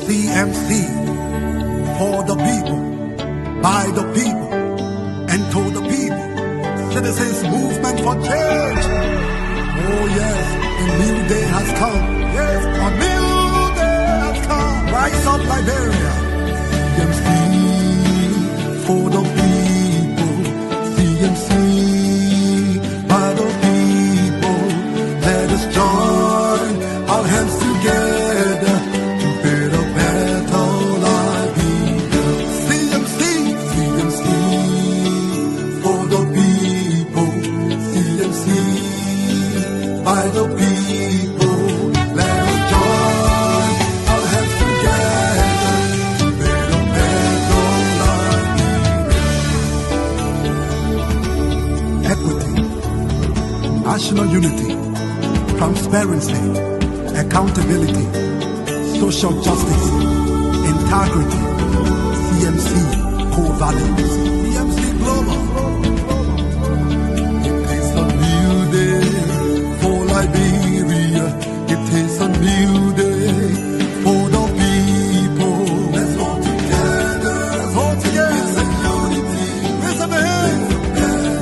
CMC, for the people, by the people, and to the people. Citizens movement for change. Oh yes, a new day has come. Yes, a new day has come. Rise up, Liberia. CMC, for the people. CMC, by the people. Let us join our hands together to build a better Liberia. CMC, CMC, for the people. CMC, by the people. Let us join our hands together to build a better Liberia. Equity, national unity, transparency, accountability, social justice, integrity, CMC core values. CMC Global. It is a new day for Liberia. It is a new day for the people. Let's hold together. Let's hold together. Peace and unity. Raise up your hands.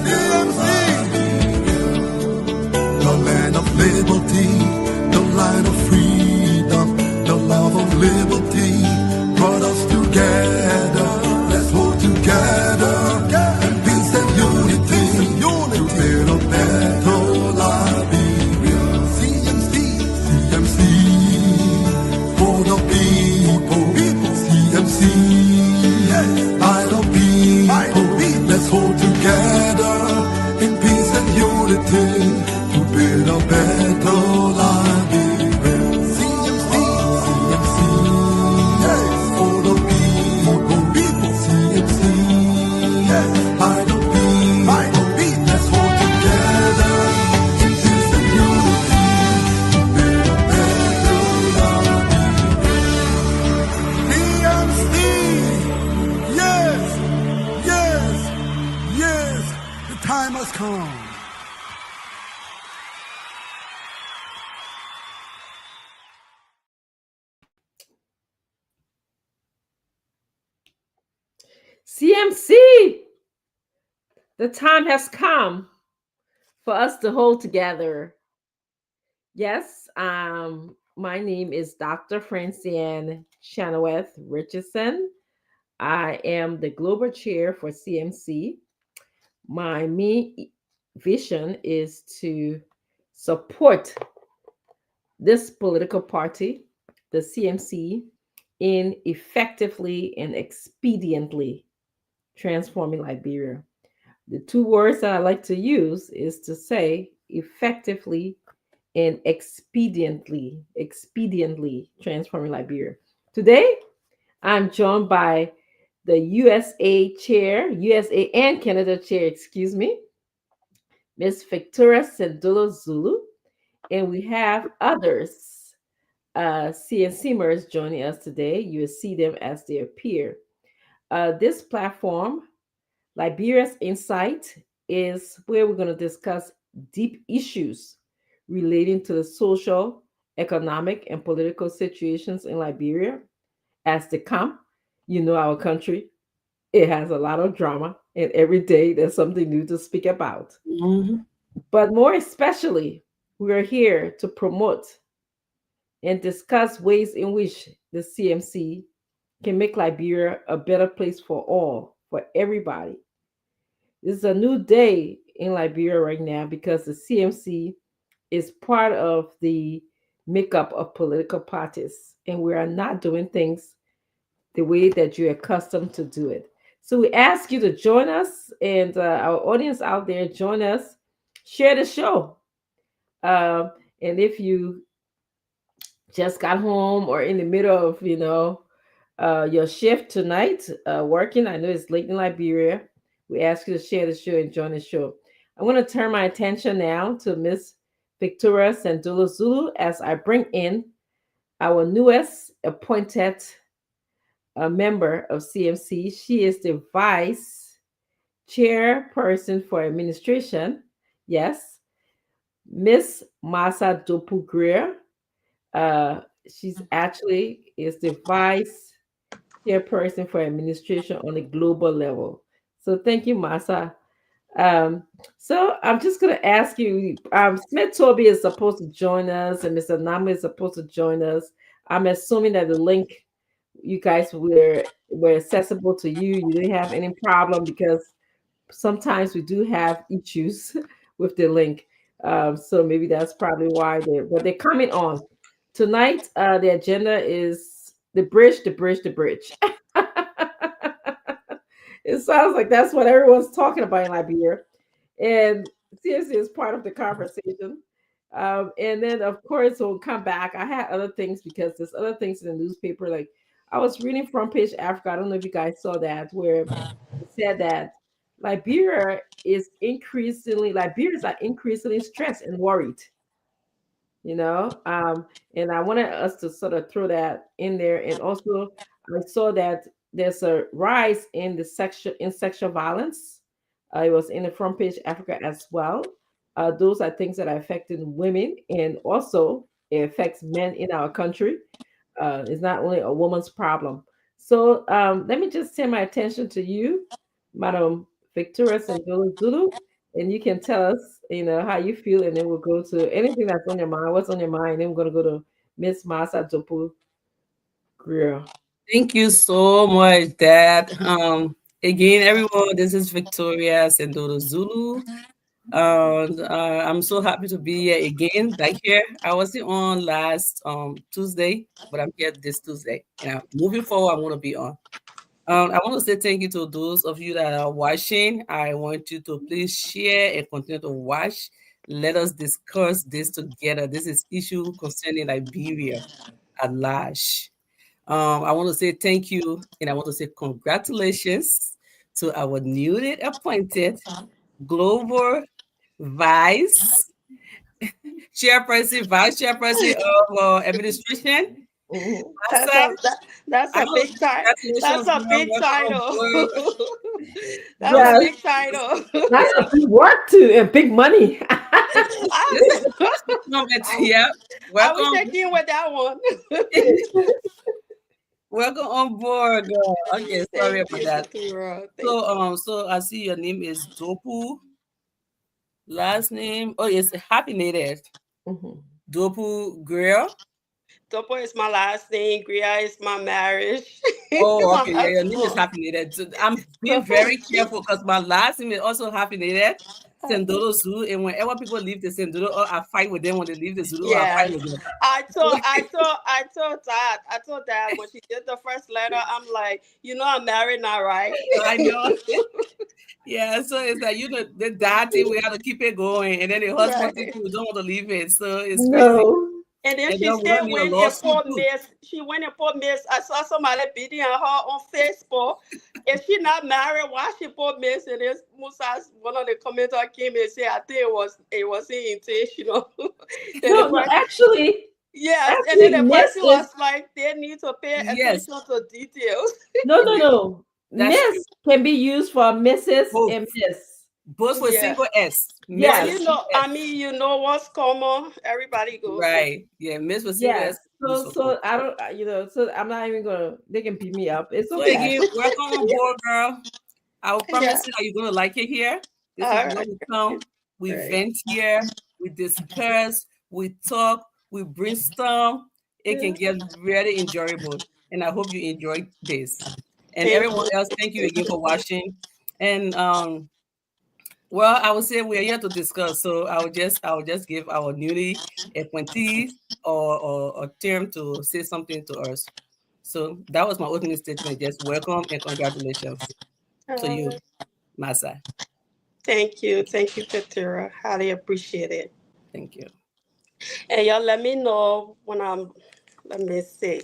CMC. The land of liberty, the land of freedom, the love of liberty brought us together. Let's hold together in peace and unity to build a better Liberia. CMC, CMC, for the people. CMC, yes, by the people. Let's hold together in peace and unity to build a better Liberia. CMC, CMC, yes, for the people. CMC, yes, by the people. Let's hold together in peace and unity to build a better Liberia. CMC, yes, yes, yes, the time has come. CMC, the time has come for us to hold together. Yes, my name is Dr. Franciane Chenoweth Richardson. I am the global chair for CMC. My main vision is to support this political party, the CMC, in effectively and expediently transforming Liberia. The two words that I like to use is to say effectively and expediently transforming Liberia. Today, I'm joined by the USA and Canada chair, excuse me, Ms. Victoria Sendolo Zulu, and we have others, CNCmers joining us today. You will see them as they appear. This platform, Liberia's Insight, is where we're going to discuss deep issues relating to the social, economic, and political situations in Liberia as they come. You know, our country, it has a lot of drama, and every day there's something new to speak about. Mm-hmm. But more especially, we are here to promote and discuss ways in which the CMC can make Liberia a better place for all, for everybody. This is a new day in Liberia right now because the CMC is part of the makeup of political parties, and we are not doing things the way that you're accustomed to do it. So we ask you to join us, and our audience out there, join us, share the show. And if you just got home or in the middle of, your shift tonight, working, I know it's late in Liberia, we ask you to share the show and join the show. I'm going to turn my attention now to Miss Victoria Sendolo Zulu as I bring in our newest appointed member of CMC. She is the vice chairperson for administration. Yes, Miss Masa Dopu Greer. She's actually is the vice chairperson for administration on a global level. So thank you, Masa. Um, so I'm just gonna ask you. Smith Toby is supposed to join us, and Mr. Nama is supposed to join us. I'm assuming that the link you guys were accessible to you. You didn't have any problem because sometimes we do have issues with the link. So maybe that's probably why they're coming on tonight. The agenda is the bridge, the bridge, the bridge. It sounds like that's what everyone's talking about in Liberia, and seriously, is part of the conversation. And then, of course, we'll come back. I had other things because there's other things in the newspaper. Like I was reading Front Page Africa. I don't know if you guys saw that, where it said that Liberians are increasingly stressed and worried, you know. And I wanted us to sort of throw that in there. And also I saw that there's a rise in sexual violence. It was in the Front Page Africa as well. Those are things that are affecting women, and also it affects men in our country. It's not only a woman's problem. So let me just turn my attention to you, Madam Victoria Sendolo Zulu, and you can tell us, how you feel, and then we'll go to anything that's on your mind. What's on your mind? Then we're going to go to Miss Masa Dopu Greer. Thank you so much, Dad. Again, everyone, this is Victoria Sendolo Zulu. I'm so happy to be here again. Like here, I wasn't on last Tuesday, but I'm here this Tuesday. Moving forward, I want to be on. I want to say thank you to those of you that are watching. I want you to please share and continue to watch. Let us discuss this together. This is issue concerning Liberia at large. I want to say thank you, and I want to say congratulations to our newly appointed global vice chairperson of administration. That's a big title. That's a big title. That's Yes. a big title. That's a big work too, and big money. Yeah, I was checking with that one. Welcome on board. Okay, sorry about that. So I see your name is Dopu. Last name, it's hyphenated. Dopu Greer. Topo is my last name. Gria is my marriage. Oh, okay. Yeah, your name is hyphenated. So I'm being very careful because my last name is also hyphenated. Sendolo Zulu, and whenever people leave the Sendolo, I fight with them when they leave the Zulu. I fight with them. I told Dad when she did the first letter, I'm like, I'm married now, right? I know. Yeah, so it's like the daddy, we have to keep it going, and then the husband thing, we don't want to leave it. So it's no. And then she still went and put Miss. She went and put Miss. I saw somebody beating her on Facebook. If she not married, why she put Miss? And then Musa, one of the commenters came and said, I think it was intentional. No, actually. Yes, and then the person was like, they need to pay attention to details. No. Miss can be used for Mrs. and Miss. Both with single S. Yeah, what's common. Everybody goes. Right. Yeah, Miss with single S. So I don't, so I'm not even gonna. They can beat me up. It's okay. Okay. Welcome on board, girl. I will promise you that you're gonna like it here. This is where we come. We vent here. We discuss. We talk. We brainstorm. It can get really enjoyable, and I hope you enjoy this. And everyone else, thank you again for watching. And well, I would say we are here to discuss. So I will just give our newly appointees or a term to say something to us. So that was my opening statement. Just welcome and congratulations to you, Masa. Thank you, Katura. Highly appreciate it. Thank you. And y'all let me know when let me see,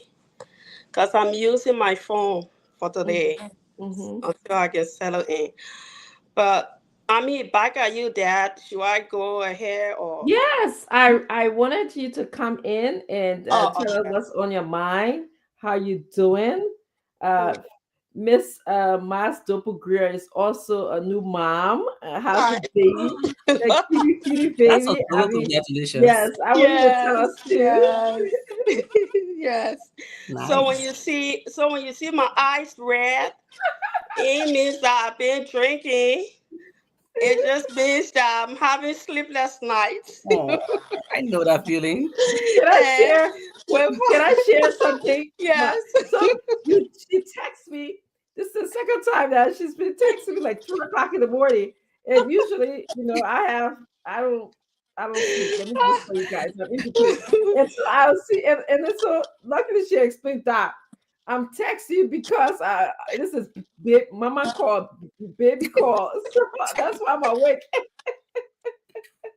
because I'm using my phone for today until I get settled in. But back at you, Dad. Should I go ahead or? Yes, I wanted you to come in and tell us what's on your mind. How you doing? Miss Mas Dopu Greer is also a new mom. How's the baby? The cutie baby. That's congratulations. Yes, I want you to tell us too. Yes. Nice. So when you see my eyes red, it means that I've been drinking. It just means that I'm having sleepless nights. Oh, I know that feeling. Can I And share? with, Can I share something? yes. So she texts me. This is the second time that she's been texting me like 2 o'clock in the morning. And usually, I don't sleep. Let me just tell you guys, I'm in between. And so I'll see, and then so luckily she explained that I'm texting you because this is mama call, baby call. So that's why I'm awake.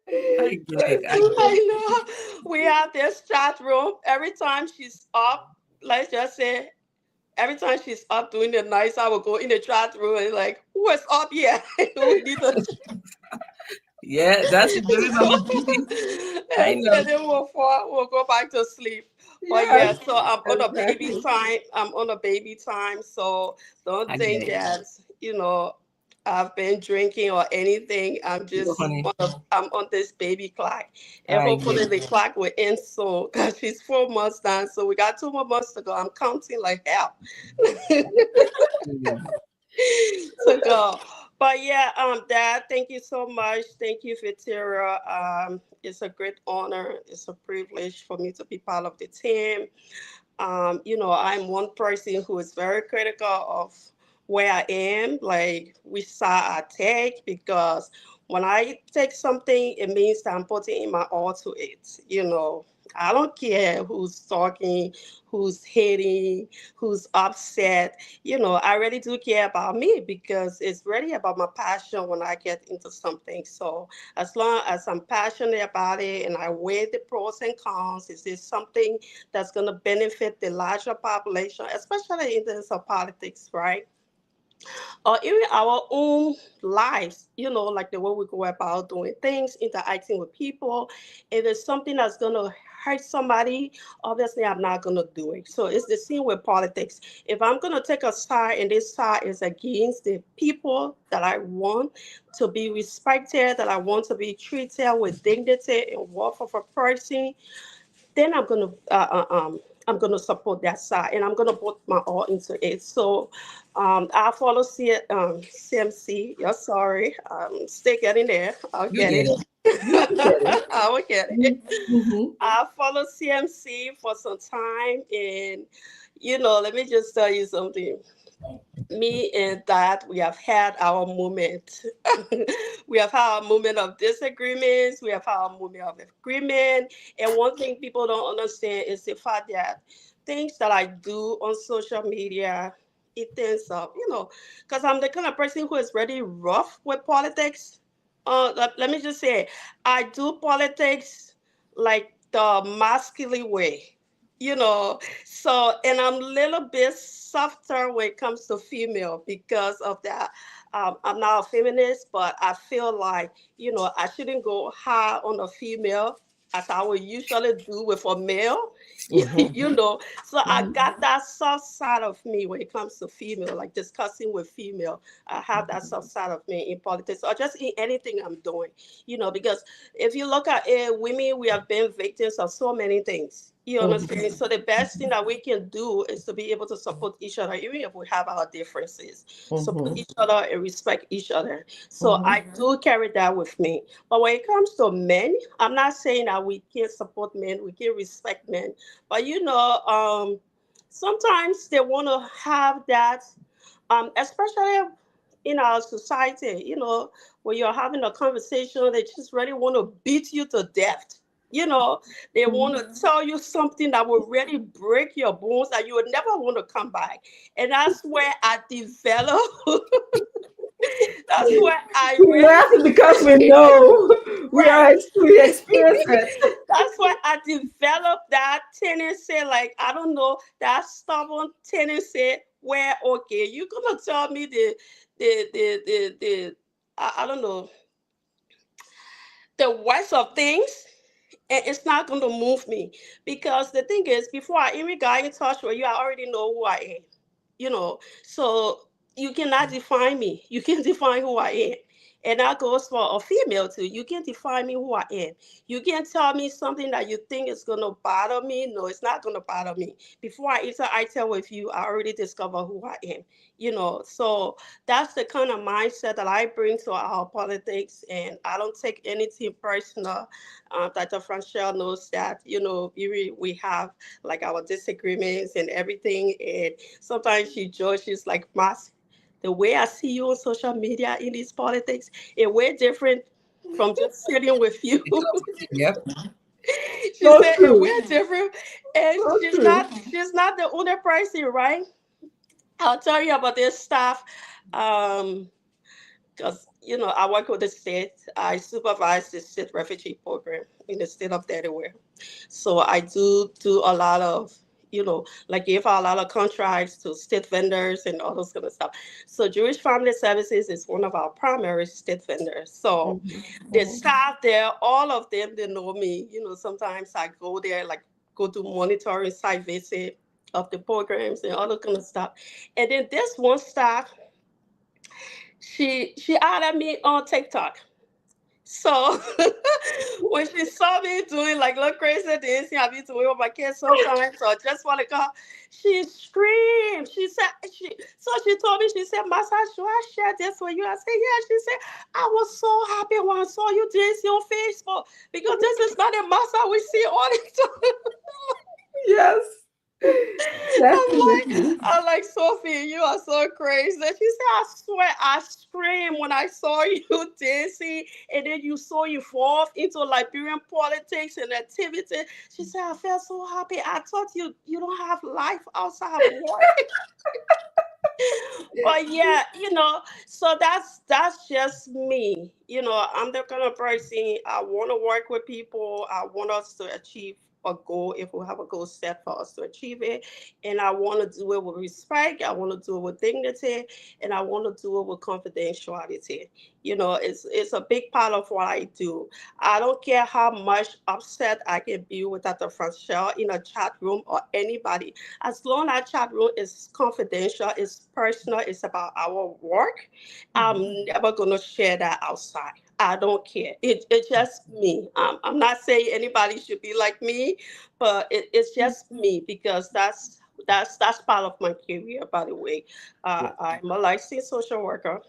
I get it. I get it. I know. We have this chat room. Every time she's up, let's just say, every time she's up doing the nights, I will go in the chat room and like, who is up here? We need to. Yeah, that's a baby mama duty. I know. And then we'll go back to sleep. But yeah, Yes, so I'm on a baby exactly. time. I'm on a baby time. So don't I get think it. that, I've been drinking or anything. No, honey. I'm on this baby clock. And I get hopefully it. the clock will end soon because she's 4 months down. So we got 2 more months to go. I'm counting like hell. Mm. To go. But yeah, Dad, thank you so much. Thank you, Victoria. It's a great honor. It's a privilege for me to be part of the team. I'm one person who is very critical of where I am, like which side I take, because when I take something, it means that I'm putting in my all to it. I don't care who's talking, who's hating, who's upset. I really do care about me because it's really about my passion when I get into something. So as long as I'm passionate about it and I weigh the pros and cons, is this something that's going to benefit the larger population, especially in terms of politics, right? Or even our own lives, like the way we go about doing things, interacting with people. If it's something that's going to hurt somebody, obviously I'm not going to do it. So it's the same with politics. If I'm going to take a side and this side is against the people that I want to be respected, that I want to be treated with dignity and worth of a person, then I'm gonna support that side and I'm gonna put my all into it. So I follow CMC. You're sorry. Still getting there. I'll You get get it. it. You get it. I will get it. Mm-hmm. I follow CMC for some time, and let me just tell you something. Me and Dad, we have had our moment. We have had our moment of disagreements. We have had our moment of agreement. And one thing people don't understand is the fact that things that I do on social media, it ends up, because I'm the kind of person who is really rough with politics. Let me just say, I do politics like the masculine way. So, and I'm a little bit softer when it comes to female because of that. I'm not a feminist, but I feel like, I shouldn't go hard on a female as I would usually do with a male, Mm-hmm. So I Mm-hmm. got that soft side of me when it comes to female, like discussing with female. I have that soft side of me in politics or just in anything I'm doing, because if you look at it, women, we have been victims of so many things. You understand? So the best thing that we can do is to be able to support each other, even if we have our differences. Support Mm-hmm. each other and respect each other. So Mm-hmm. I do carry that with me. But when it comes to men, I'm not saying that we can't support men, we can't respect men. But sometimes they want to have that, especially in our society, when you're having a conversation, they just really want to beat you to death. You know, they want to tell you something that will really break your bones that you would never want to come back. And that's where I develop. That's where I We really laugh because we know right. we experience it. That's why I developed that tendency, like I don't know, that stubborn tendency where okay, you're gonna tell me the I don't know the worst of things, and it's not gonna move me because the thing is, before I even got in touch with you, I already know who I am. So you cannot define me. You can define who I am. And that goes for a female too. You can't define me who I am. You can't tell me something that you think is gonna bother me. No, it's not gonna bother me. Before I interact with you, I already discover who I am. So that's the kind of mindset that I bring to our politics, and I don't take anything personal. Dr. Franchelle knows that, we have like our disagreements and everything, and sometimes she judges, she's like, Mas, the way I see you on social media in these politics is way different from just sitting with you. Yep. She So said it's true. way different, and So she's true. not she's not the only person, right? I'll tell you about this stuff. Because I work with the state. I supervise the state refugee program in the state of Delaware. So I do a lot of, like give a lot of contracts to state vendors and all those kind of stuff. So Jewish Family Services is one of our primary state vendors. So the staff there, all of them, they know me. Sometimes I go there, like go to monitoring site visit of the programs and all that kind of stuff. And then this one staff, she added me on TikTok. So when she saw me doing like little crazy things, I be doing with my kids sometimes, so I just want to go. She screamed. So she told me, she said, Masa, should I share this with you? I said, yeah. She said, I was so happy when I saw you this on Facebook because this is not a Masa we see all the time. Yes. Definitely. I'm like, Sophie, you are so crazy. She said, I swear I screamed when I saw you dancing, and then you saw you fall into Liberian politics and activity. She said, I felt so happy. I thought you don't have life outside of work. But yeah, so that's just me. I'm the kind of person, I want to work with people. I want us to achieve a goal if we have a goal set for us to achieve it. And I want to do it with respect. I want to do it with dignity, and I want to do it with confidentiality. It's a big part of what I do. I don't care how much upset I can be with Dr. Franchelle in a chat room or anybody. As long as chat room is confidential, it's personal, it's about our work, I'm never gonna share that outside. I don't care. It's just me. I'm not saying anybody should be like me, but it's just me because that's part of my career. By the way, I'm a licensed social worker.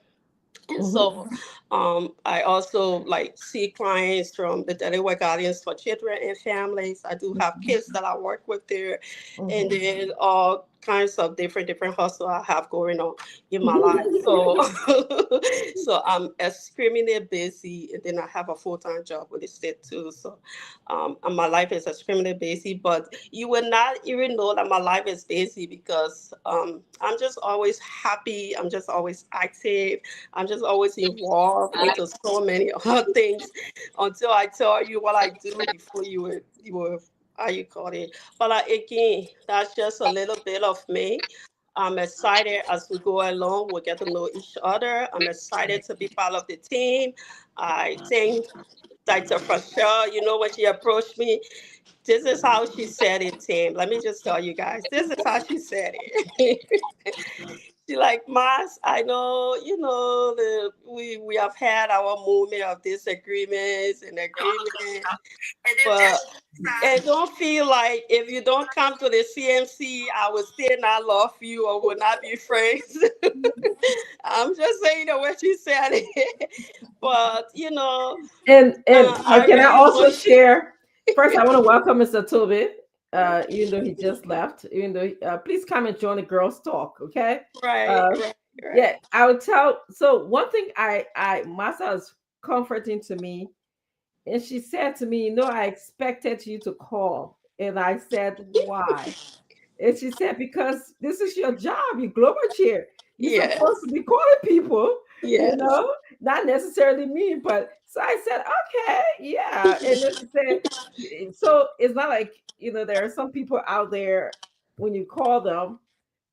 And so I also like see clients from the Delaware Guardians for Children and Families. I do have kids that I work with there, and then all kinds of different hustle I have going on in my life. So so I'm extremely busy, and then I have a full-time job with the state too. So and my life is extremely busy, but you will not even know that my life is busy because I'm just always happy. I'm just always active. I'm just always involved into so many other things until I tell you what I do before you will how you call it. But again, that's just a little bit of me. I'm excited as we go along. We'll get to know each other. I'm excited to be part of the team. I think Dr. Frashelle, when she approached me, this is how she said it, Tim. Let me just tell you guys. This is how she said it. She like, Mas, I know, we have had our moment of disagreements and agreement, but and don't feel like if you don't come to the CMC, I will still not love you or will not be friends. I'm just saying the way she said it, but And I can I really also want. share? First, I want to welcome Mr. Toby, even though he just left. Even though, please come and join the girls' talk. Okay. Right, Uh, right, right. yeah, I would tell. So one thing Masa is comforting to me, and she said to me, I expected you to call, and I said, why? And she said, because this is your job, you global chair. You're supposed Yes, to be calling people, yes. not necessarily me. But so I said, okay, yeah. And then she said, so it's not like, there are some people out there when you call them,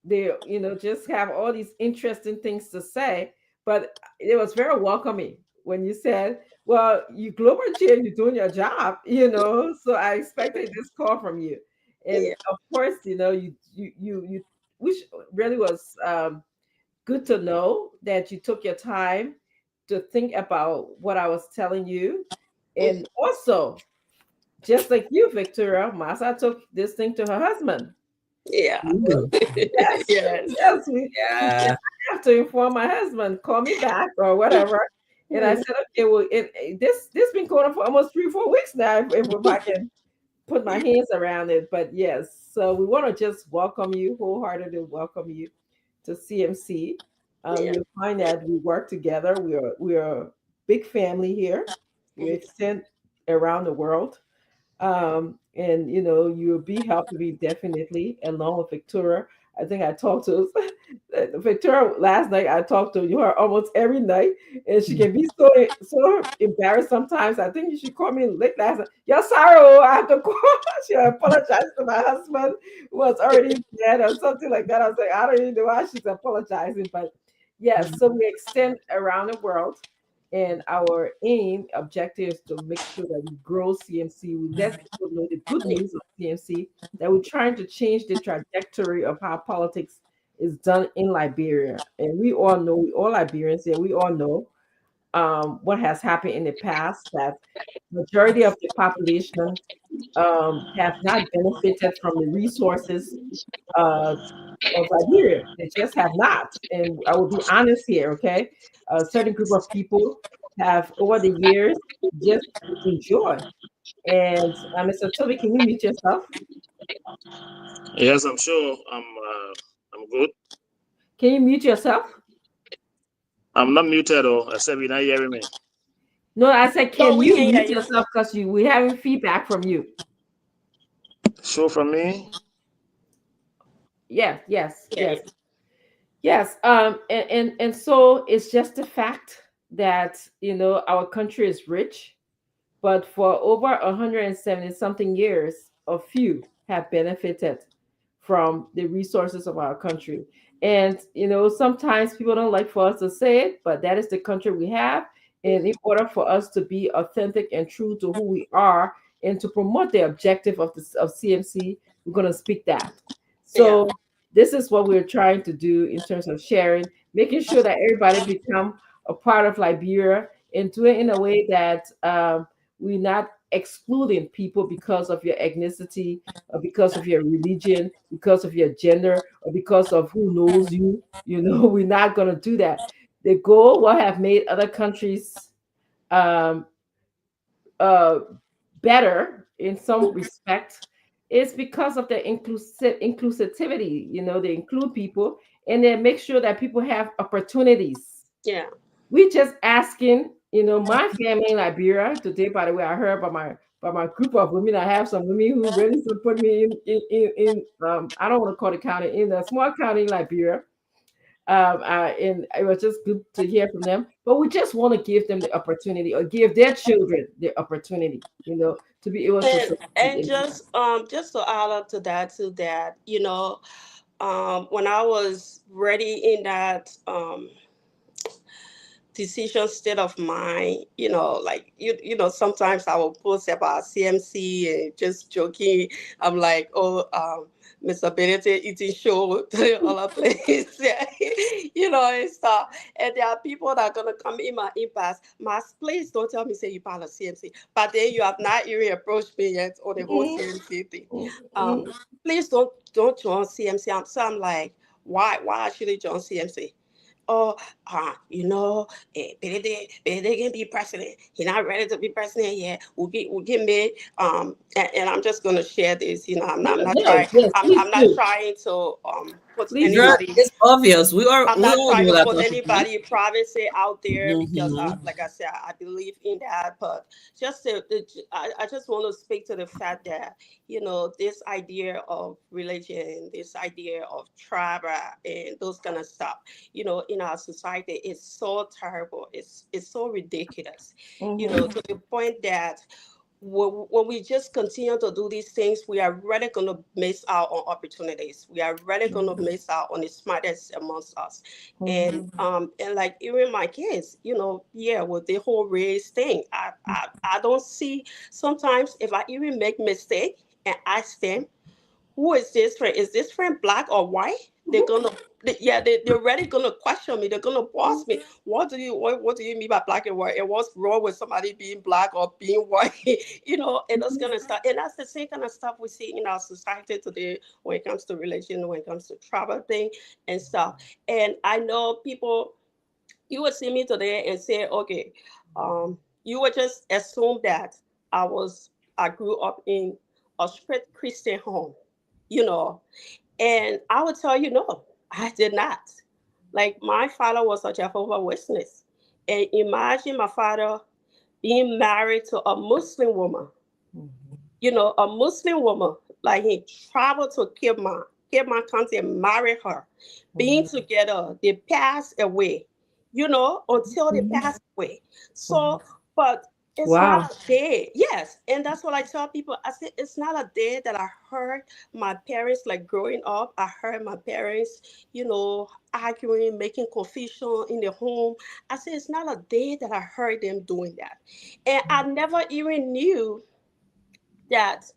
they, just have all these interesting things to say. But it was very welcoming when you said, well, you global chair, you're doing your job, so I expected this call from you. And Yeah. of course, you which really was good to know that you took your time to think about what I was telling you. And also, just like you, Victoria, Masa took this thing to her husband. Yeah. Ooh, Yes, Yes. yes, we yeah. have to inform my husband, call me back or whatever. And I said, okay, well, this been going on for almost 3-4 weeks now. If I can put my hands around it, but yes, so we want to just welcome you, wholeheartedly welcome you to CMC. Yeah. You'll find that we work together. We are a big family here. We extend around the world. And you'll be helping me definitely along with Victoria. I think I talked to Victoria last night. I talked to her almost every night, and she can be so embarrassed sometimes. I think you should call me late last night. Yes, sorry, I have to call. She apologized to my husband who was already dead or something like that. I was like, I don't even know why she's apologizing, but yes. So we extend around the world. And our aim, objective is to make sure that we grow CMC. We let people know the good news of CMC, that we're trying to change the trajectory of how politics is done in Liberia. And we all know, we all Liberians here, we all know what has happened in the past, that majority of the population have not benefited from the resources uh, of Liberia. They just have not. And I will be honest here, okay? A certain group of people have, over the years, just enjoy. And Mr. Toby, can you mute yourself? Yes, I'm sure. I'm good. Can you mute yourself? I'm not muted, or I said you're not hearing me. No, I said, No, can we you can hear mute you. yourself because we're having feedback from you. Sure, from me. Yes, yes, Yeah. yes. Yes, and so it's just the fact that our country is rich, but for over 170 something years, a few have benefited from the resources of our country. And sometimes people don't like for us to say it, but that is the country we have. And in order for us to be authentic and true to who we are and to promote the objective of CMC, we're going to speak that. Yeah. So this is what we're trying to do in terms of sharing, making sure that everybody become a part of Liberia and do it in a way that we're not excluding people because of your ethnicity or because of your religion, because of your gender, or because of who knows you. We're not going to do that. The goal will have made other countries um, uh, better in some respect is because of the inclusivity. They include people and they make sure that people have opportunities. Yeah. We just asking, my family in Liberia today. By the way, I heard by my group of women. I have some women who really support me in I don't want to call it county, in a small county in Liberia. And it was just good to hear from them. But we just want to give them the opportunity, or give their children the opportunity, to be able to And succeed in life. just to add up to that, when I was ready in that decision state of mind, like sometimes I will post about CMC and just joking. I'm like, oh, Mr. Benedict eating show to all the place, and stuff. And there are people that are gonna come in my impasse. Please don't tell me say you part of CMC, but then you have not even approached me yet on the whole Mm, CMC thing. mm, Um, mm, please don't join CMC. So I'm like, why should I join CMC? Oh, Benedict can be president. He's not ready to be president yet. We'll get made. And I'm just gonna share this. yeah, I'm not no, trying. yes, please I'm not do. trying to put Please Girl, do. anybody. it's obvious. We are I'm we not all trying know to that put perfectly. anybody privacy out there because, Mm-hmm. like I said, I believe in that. But I just want to speak to the fact that this idea of religion, this idea of tribe, and those kind of stuff, in our society is so terrible. It's so ridiculous. Mhm. To the point that when we just continue to do these things, we are really going to miss out on opportunities. We are really going to miss out on the smartest amongst us. And Mhm. and like even my kids, yeah, with the whole race thing, I don't see sometimes if I even make mistake and ask them, who is this friend? Is this friend black or white? They're gonna, they're already gonna question me. They're gonna boss me. What do you mean by black and white? And what's wrong with somebody being black or being white? And those kind of stuff. And that's the same kind of stuff we see in our society today when it comes to religion, when it comes to travel thing and stuff. And I know people, you would see me today and say, okay, you would just assume that I grew up in a strict Christian home, you know, and I would tell you, no, I did not. Like my father was a Jehovah's Witness, and imagine my father being married to a Muslim woman, a Muslim woman, like he traveled to Kidman County and married her, being together, they passed away, until they passed away. So, but it's Wow. not a day. Yes. And that's what I tell people. I said, it's not a day that I heard my parents, like growing up, I heard my parents, arguing, making confusion in the home. I said, it's not a day that I heard them doing that. And I never even knew that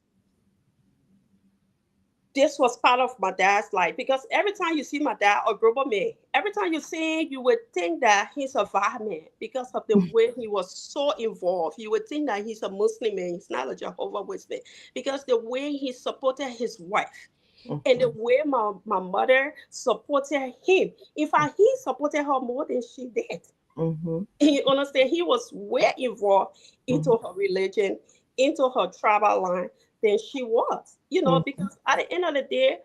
this was part of my dad's life, because every time you see my dad or global man, every time you see him, you would think that he's a fireman because of the way he was so involved. You would think that he's a Muslim man, he's not a Jehovah's Witness, because the way he supported his wife and the way my mother supported him. In fact, he supported her more than she did. You understand? He was way involved into her religion, into her tribal line than she was, because at the end of the day,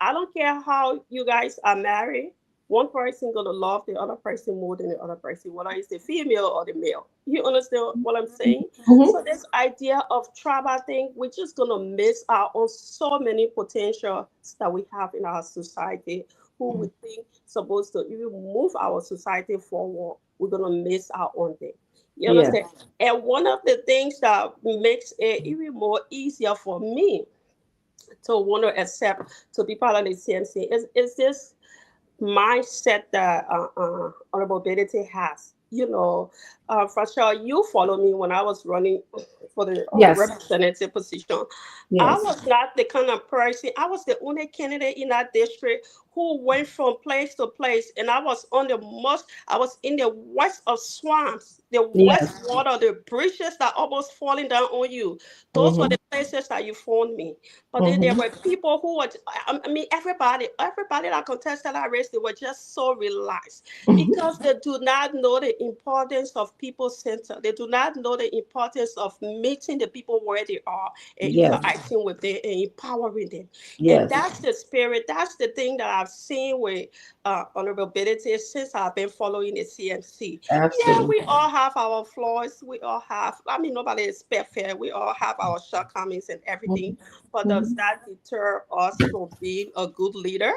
I don't care how you guys are married. One person gonna love the other person more than the other person, whether it's the female or the male. You understand what I'm saying? So this idea of tribal thing, we're just gonna miss out on so many potentials that we have in our society, who we think supposed to even move our society forward. We're gonna miss out on them. You understand? And one of the things that makes it even more easier for me to want to accept to be part of the CMC is this mindset that Honorable Benedict has. For sure, you follow me when I was running for the representative position. I was not the kind of person, I was the only candidate in that district who went from place to place, and I was in the west of swamps, the west water, the bridges that almost falling down on you. Those were the places that you found me. But then there were people who were, everybody that contested that race, they were just so relaxed because they do not know the importance of people center. They do not know the importance of meeting the people where they are and interacting with them and empowering them. And that's the spirit. That's the thing that I've seen with Honorable Benedict since I've been following the CMC. Yeah, we all have our flaws. We all have, nobody is perfect. We all have our shortcomings and everything. But does that deter us from being a good leader?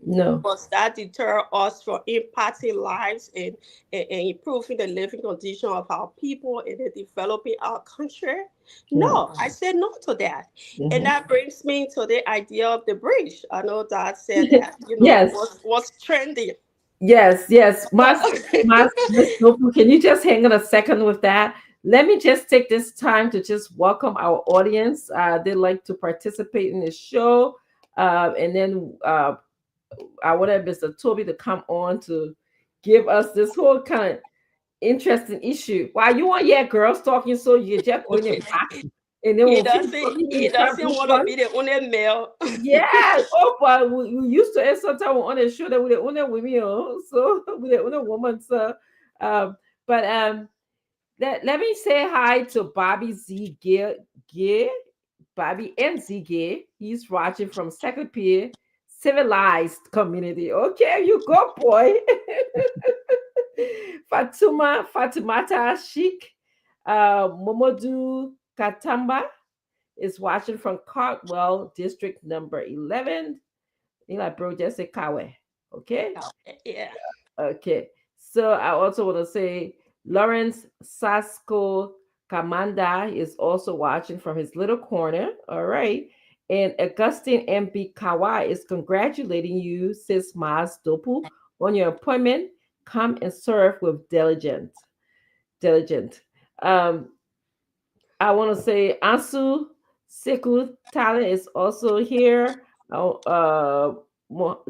No. Does that deter us from impacting lives and improving the living condition of our people and developing our country? No, I said no to that. And that brings me to the idea of the bridge. I know that said that, was trending. Yes. Miss Nobu, can you just hang on a second with that? Let me just take this time to just welcome our audience. They'd like to participate in the show. And then I wanted Mr. Toby to come on to give us this whole kind of interesting issue. Why you want girls talking so you just going it back and then he doesn't want to be the only male. Yeah. Oh, but we used to end sometimes on the show that we're the only women, so we're the only woman. So let me say hi to Bobby Z Gear, Bobby and Z Gear. He's watching from Second Pier Civilized Community. Okay, you go, boy. Fatumata Sheik, Momodu Katamba is watching from Cartwell, District number 11. Bro, just say Kawe. Okay? Yeah. Okay. So I also want to say Lawrence Sasko Kamanda is also watching from his little corner. All right. And Augustine MB Kawa is congratulating you, Sis Mas Dopu, on your appointment. Come and serve with diligent. I want to say Ansu Siku Talent is also here.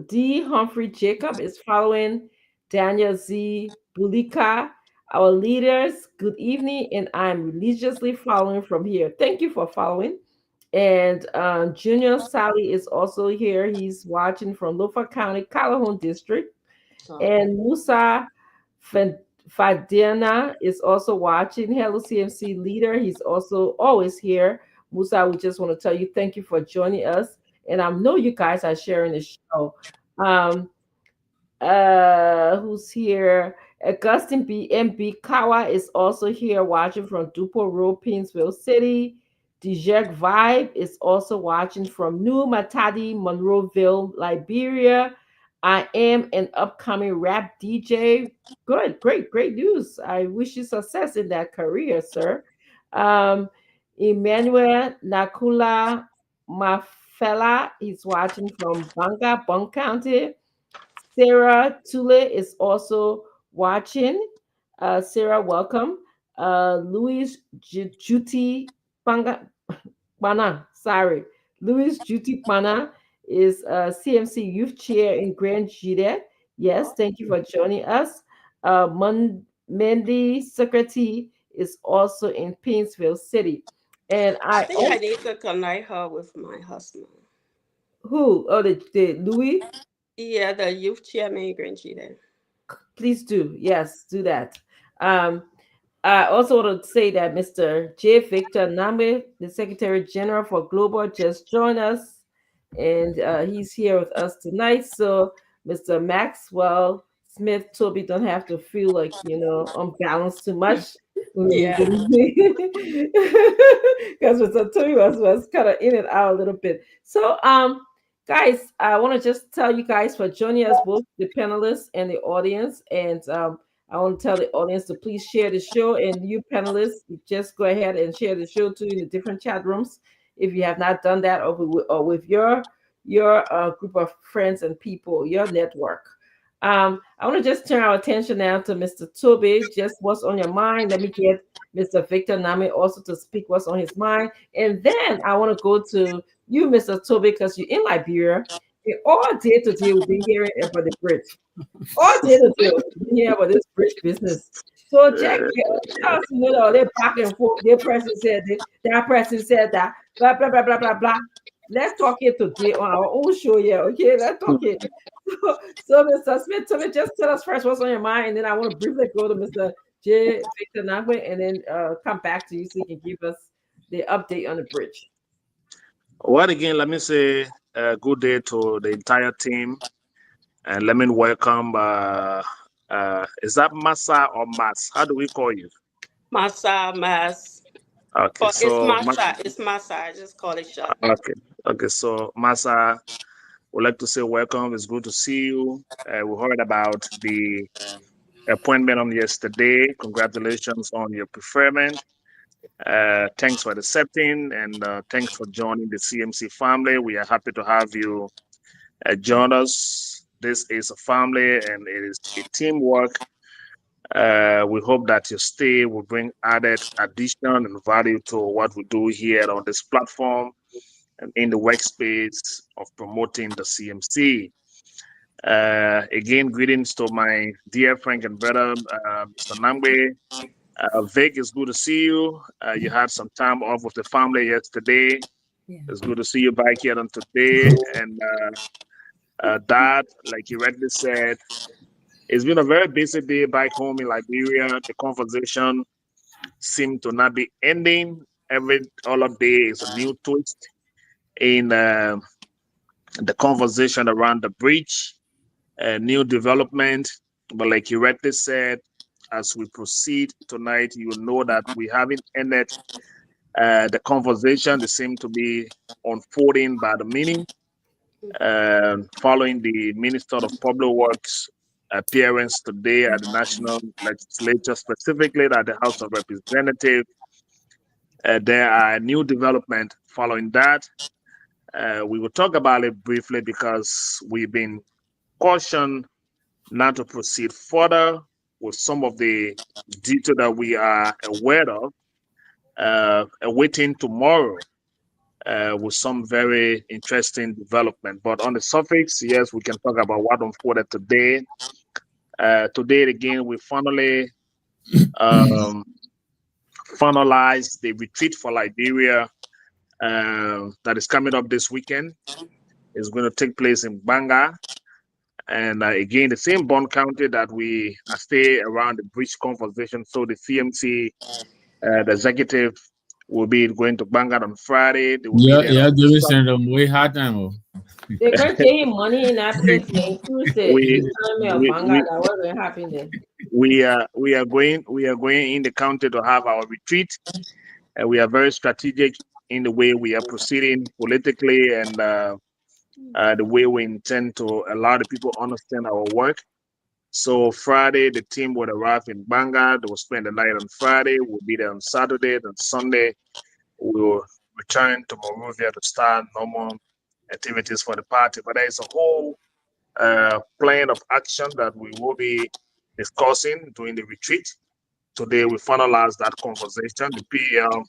D. Humphrey Jacob is following. Daniel Z. Bulika. Our leaders, good evening, and I'm religiously following from here. Thank you for following. And Junior Sally is also here. He's watching from Lofa County, Calhoun District. And Musa Fadiana is also watching. Hello, CMC leader. He's also always here. Musa, we just want to tell you thank you for joining us. And I know you guys are sharing the show. Um, who's here? Augustine B. Kawa is also here watching from Dupont Road, Painesville City. Dijek Vibe is also watching from New Matadi, Monroeville, Liberia. I am an upcoming rap DJ. Good, great news. I wish you success in that career, sir. Emmanuel Nakula Mafela is watching from Banga, Bung County. Sarah Tule is also watching. Sarah, welcome. Louis Juti Pana, sorry. Louis Juti Pana is CMC Youth Chair in Grand Jude. Yes, thank you for joining us. Mandy Secretary is also in Painesville City. And I think I need to connect her with my husband. Who? Oh, the Louis? Yeah, the youth chairman in Grand Jude. Please do. Yes, do that. I also want to say that Mr. J. Victor Nambe, the Secretary General for Global, just joined us, and he's here with us tonight. So, Mr. Maxwell Smith Toby don't have to feel like unbalanced too much. Yeah. Because Mr. Toby was kind of in and out a little bit. So, guys, I want to just tell you guys for joining us, both the panelists and the audience, and I want to tell the audience to please share the show, and you panelists, just go ahead and share the show too in the different chat rooms if you have not done that, or with your group of friends and people, your network. I want to just turn our attention now to Mr. Toby. Just what's on your mind? Let me get Mr. Victor Nami also to speak what's on his mind, and then I want to go to you, Mr. Toby, because you're in Liberia. And all day today we've been hearing about the bridge. All day today we've been hearing about this bridge business. So Jack, tell us, they're back and forth. Their president said that president said that, blah blah blah blah blah blah. Let's talk it today on our own show, yeah. Okay, let's talk it. So Mr. Smith, Toby, just tell us first what's on your mind, and then I want to briefly go to Mr. J. Victor Nagwe, and then come back to you so you can give us the update on the bridge. Well, again, let me say good day to the entire team, and let me welcome. Is that Massa or Mas? How do we call you? Massa, Mas. Okay, so it's Massa. It's Massa. I just call it short. Okay. So Massa, would like to say welcome. It's good to see you. We heard about the appointment on yesterday. Congratulations on your preferment. Thanks for accepting, and thanks for joining the CMC family. We are happy to have you join us. This is a family, and it is a teamwork. We hope that your stay will bring added addition and value to what we do here on this platform and in the workspace of promoting the CMC. Again, greetings to my dear friend and brother, Mr. Nangwe. Vic, it's good to see you. You had some time off with the family yesterday. Yeah. It's good to see you back here on today. And Dad, like you rightly said, it's been a very busy day back home in Liberia. The conversation seemed to not be ending. Every other day is a new twist in the conversation around the bridge, new development. But like you rightly said, as we proceed tonight, you will know that we haven't ended the conversation. They seem to be unfolding by the minute. Following the Minister of Public Works appearance today at the National Legislature, specifically at the House of Representatives, there are new developments following that. We will talk about it briefly because we've been cautioned not to proceed further with some of the detail that we are aware of, awaiting tomorrow. with some very interesting development. But on the surface, yes, we can talk about what unfolded today. Today, again, we finally um, finalized the retreat for Liberia that is coming up this weekend. It's going to take place in Banga. And again, the same Bond County that we stay around the bridge conversation. So the CMC, the executive, will be going to Banga on Friday. They will be there on David Sunday. send them way hard time. They're going to pay him money in that place, man. Tuesday, We economy of we Bangla, we that wasn't happening. we are going in the county to have our retreat, and we are very strategic in the way we are proceeding politically and the way we intend to allow the people understand our work. So Friday, the team will arrive in Banga. They will spend the night on Friday. We'll be there on Saturday. Then Sunday, we will return to Monrovia to start normal activities for the party. But there is a whole plan of action that we will be discussing during the retreat. Today, we finalized that conversation. The PL,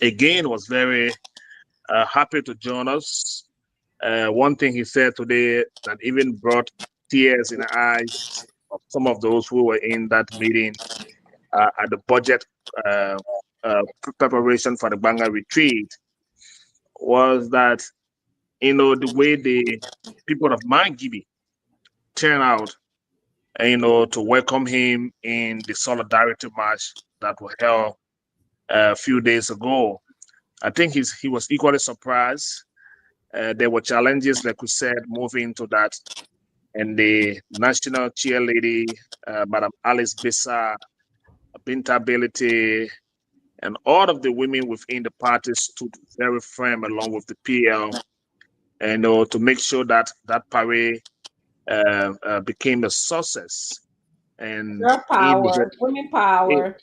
again, was very happy to join us. One thing he said today that even brought tears in the eyes of some of those who were in that meeting at the budget uh, preparation for the Banga retreat was that, the way the people of Mangibi turned out, to welcome him in the solidarity march that was held a few days ago. I think he was equally surprised. There were challenges, like we said, moving to that. And the national cheerleader, Madam Alice Bissa, Binta Ability, and all of the women within the party stood very firm along with the PL, and to make sure that that parade became a success. And Girl power, women power.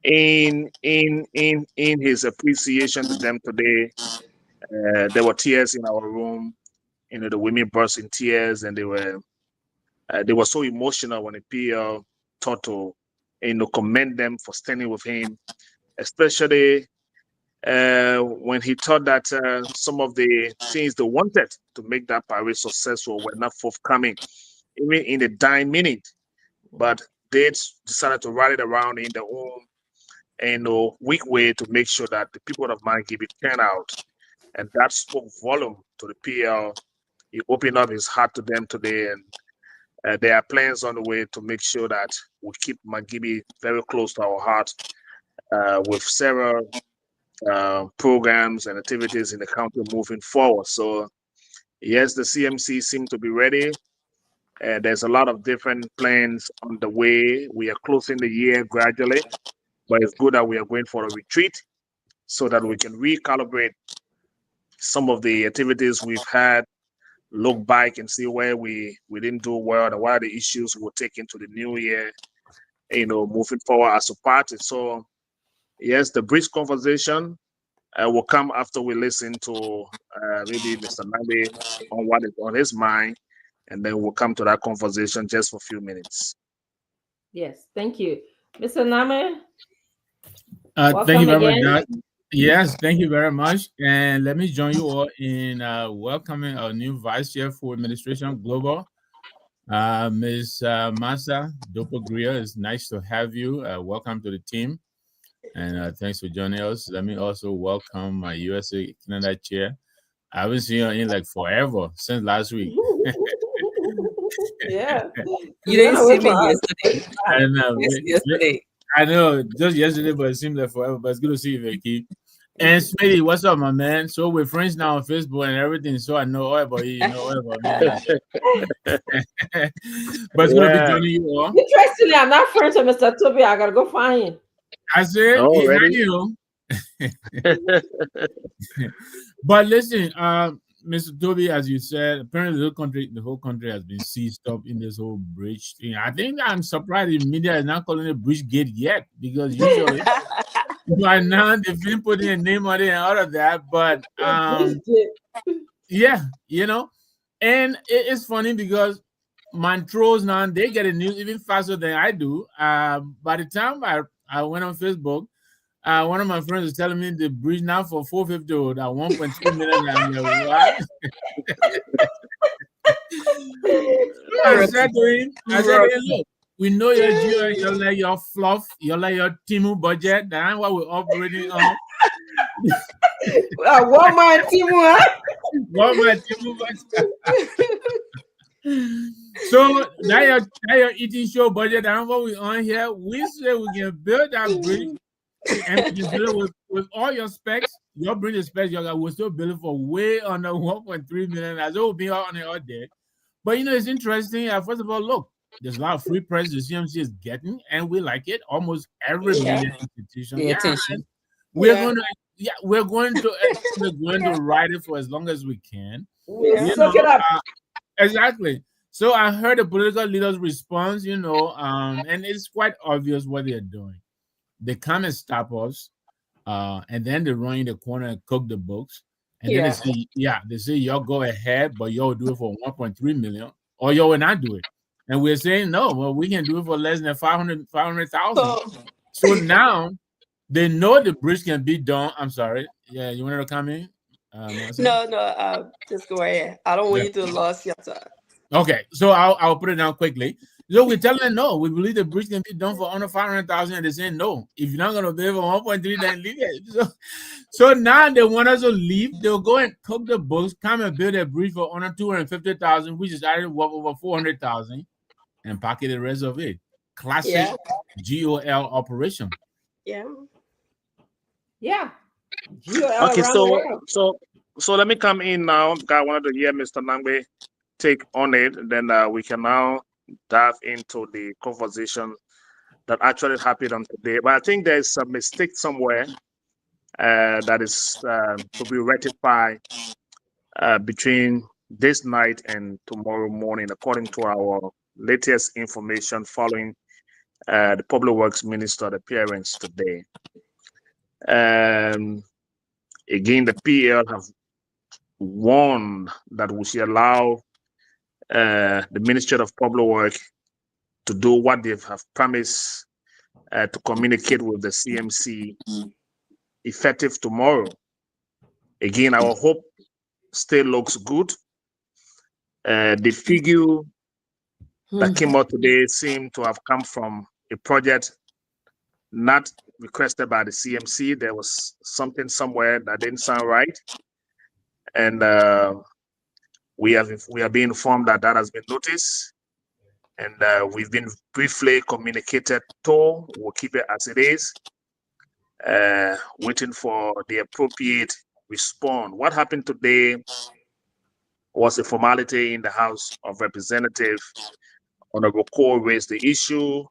in his appreciation to them today, there were tears in our room. The women burst in tears, and they were so emotional when the PL thought to, commend them for standing with him, especially when he thought that some of the things they wanted to make that parade successful were not forthcoming, even in the dying minute. But they decided to rally it around in their own weak way to make sure that the people of Mangibi turn out. And that spoke volume to the PL. He opened up his heart to them today, and there are plans on the way to make sure that we keep Mangibi very close to our heart with several programs and activities in the county moving forward. So, yes, the CMC seem to be ready. There's a lot of different plans on the way. We are closing the year gradually, but it's good that we are going for a retreat so that we can recalibrate some of the activities we've had, look back and see where we didn't do well and what are the issues we'll take into the new year, moving forward as a party. So, yes, the brief conversation will come after we listen to maybe Mr. Nabe on what is on his mind, and then we'll come to that conversation just for a few minutes. Yes, thank you. Mr. Name, thank you very again. much. Yes, thank you very much. And let me join you all in welcoming our new Vice Chair for Administration Global, Ms. Masa Dopogria. It's nice to have you. Welcome to the team. And thanks for joining us. Let me also welcome my USA Canada Chair. I haven't seen her in like forever, since last week. Yeah. You didn't see me yesterday. I know. Yesterday. I know, just yesterday, but it seemed like forever. But it's good to see you, Vicky. And Smitty, what's up, my man? So we're friends now on Facebook and everything. So I know all about you, know all about me. But it's good to be joining you all. Interestingly, I'm not friends with Mr. Toby. I gotta go find him. I said, But listen, Mr. Toby, as you said, apparently the whole country has been seized up in this whole bridge thing. I think I'm surprised the media is not calling it Bridge Gate yet, because usually by now they've been putting a name on it and all of that. But yeah, and it's funny because Montrose now, they get the news even faster than I do. By the time I went on Facebook, One of my friends was telling me the bridge now for 450 or that 1.3 million. I'm like, what? I said to him, look, we know your geo, you're like your fluff, you're like your Timu budget. That's what we're operating on. Walmart Timu, huh? Walmart Timu budget. So that your eating show budget, and what we on here, we say we can build that bridge and we can build it with all your specs. Your bridge specs, we're still building for way under 1.3 million. As it will be on it all day. But it's interesting. First of all, look, there's a lot of free press the CMC is getting, and we like it. Almost every media institution. We're going to ride it for as long as we can. Suck it up. Exactly. So I heard the political leaders' response, and it's quite obvious what they're doing. They come and stop us, and then they run in the corner and cook the books. And then they say, y'all go ahead, but y'all do it for 1.3 million, or y'all will not do it. And we're saying, no, well, we can do it for less than 500,000. So now they know the bridge can be done. I'm sorry. Yeah, you wanted to come in? No, just go ahead. I don't want you to lose your time. Okay, so I'll put it down quickly. So we're telling them no. We believe the bridge can be done for under 500,000, and they're saying no. If you're not going to pay for 1.3, then leave it. So now they want us to leave. They'll go and cook the books, come and build a bridge for under 250,000, which is already worth over 400,000, and pocket the rest of it. Classic GOL operation. Yeah. GOL okay, so let me come in now. I wanted to hear Mr. Nangbe take on it. Then we can now dive into the conversation that actually happened on today. But I think there's a mistake somewhere that is to be rectified between this night and tomorrow morning, according to our latest information following the Public Works Minister's appearance today. Again, the PL have warned that we should allow the Ministry of Public Works to do what they have promised to communicate with the CMC effective tomorrow. Again, our hope still looks good. The figure that came out today seemed to have come from a project not requested by the CMC. There was something somewhere that didn't sound right. And we are being informed that has been noticed. And we've been briefly communicated to. We'll keep it as it is, waiting for the appropriate response. What happened today was a formality in the House of Representatives. Honorable Cole raised the issue.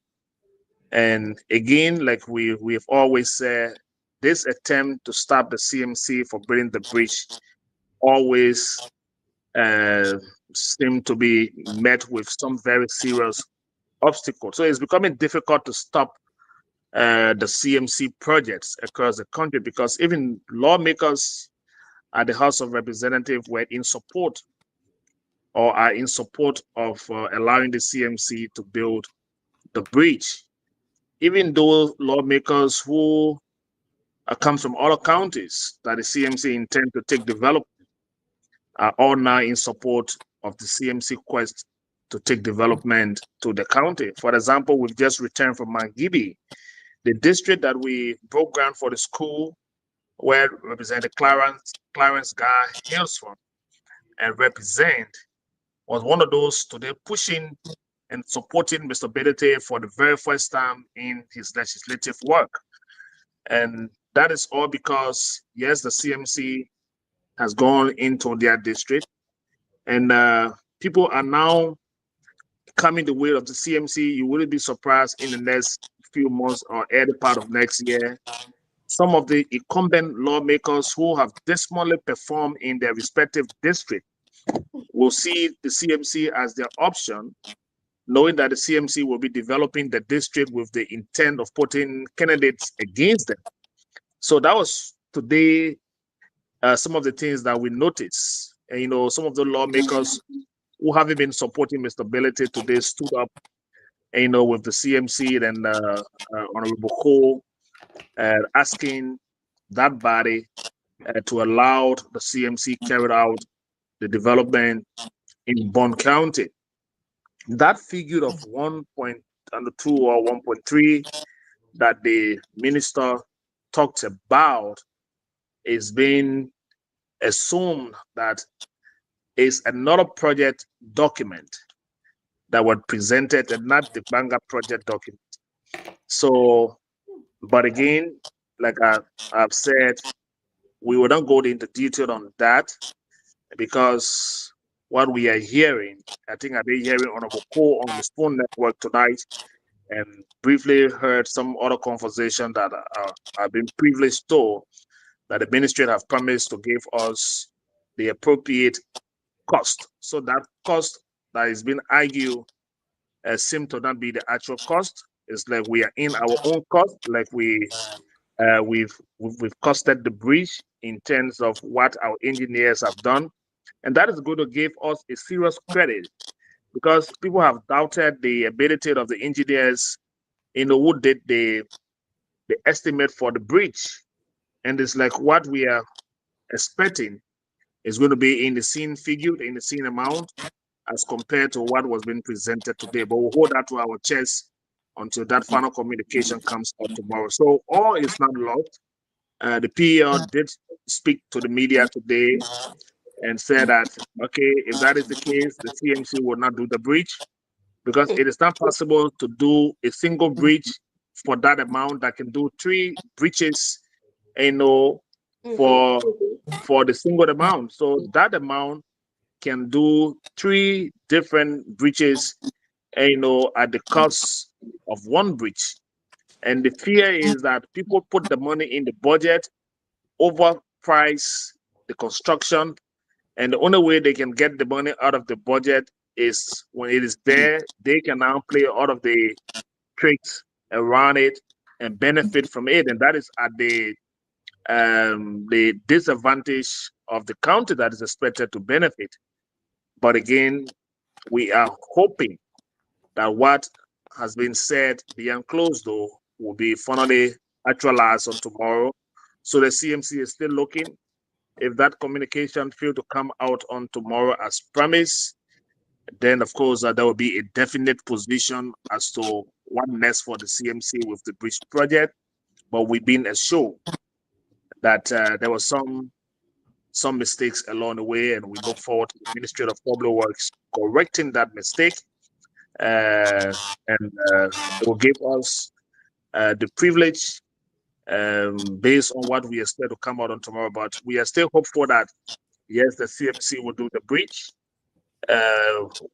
And again, like we've always said, this attempt to stop the CMC for building the bridge always seem to be met with some very serious obstacles. So it's becoming difficult to stop the CMC projects across the country because even lawmakers at the House of Representatives were in support or are in support of allowing the CMC to build the bridge. Even those lawmakers who come from other counties that the CMC intend to take development are all now in support of the CMC quest to take development to the county. For example, we've just returned from Mangibi, the district that we broke ground for the school where Representative Clarence Guy hails from and represent, was one of those today pushing and supporting Mr. Bedete for the very first time in his legislative work. And that is all because, yes, the CMC has gone into their district, and people are now coming the way of the CMC. You wouldn't be surprised in the next few months or early part of next year, some of the incumbent lawmakers who have dismally performed in their respective district will see the CMC as their option, knowing that the CMC will be developing the district with the intent of putting candidates against them. So that was today some of the things that we noticed. And, some of the lawmakers who haven't been supporting Mr. Belete today stood up, with the CMC and Honorable Cole asking that body to allow the CMC carry out the development in Bond County. That figure of 1.2 or 1.3 that the minister talked about is being assumed that is another project document that was presented and not the Banga project document. So, but again, like I've said, we will not go into detail on that because what we are hearing, I think I've been hearing on a call on the Spoon Network tonight and briefly heard some other conversation that I've been privileged to, that the ministry have promised to give us the appropriate cost. So that cost that is being argued seem to not be the actual cost. It's like we are in our own cost, like we've costed the bridge in terms of what our engineers have done, and that is going to give us a serious credit because people have doubted the ability of the engineers, who did the estimate for the bridge, and it's like what we are expecting is going to be in the same figure, in the same amount as compared to what was being presented today. But we'll hold that to our chest until that final communication comes out tomorrow. So all is not lost. The PL did speak to the media today and said that, okay, if that is the case, the CMC will not do the bridge because it is not possible to do a single bridge for that amount that can do 3 bridges, for the single amount. So that amount can do 3 different bridges, at the cost of 1 bridge. And the fear is that people put the money in the budget, overprice the construction, and the only way they can get the money out of the budget is when it is there. They can now play out of the tricks around it and benefit from it, and that is at the disadvantage of the county that is expected to benefit. But again, we are hoping that what has been said beyond closed door will be finally actualized on tomorrow. So the CMC is still looking. If that communication fail to come out on tomorrow as promised, then of course there will be a definite position as to what next for the CMC with the bridge project. But we've been assured that there was some mistakes along the way, and we look forward to the Ministry of Public Works correcting that mistake, and it will give us the privilege, based on what we expect to come out on tomorrow. But we are still hopeful that yes, the CMC will do the bridge.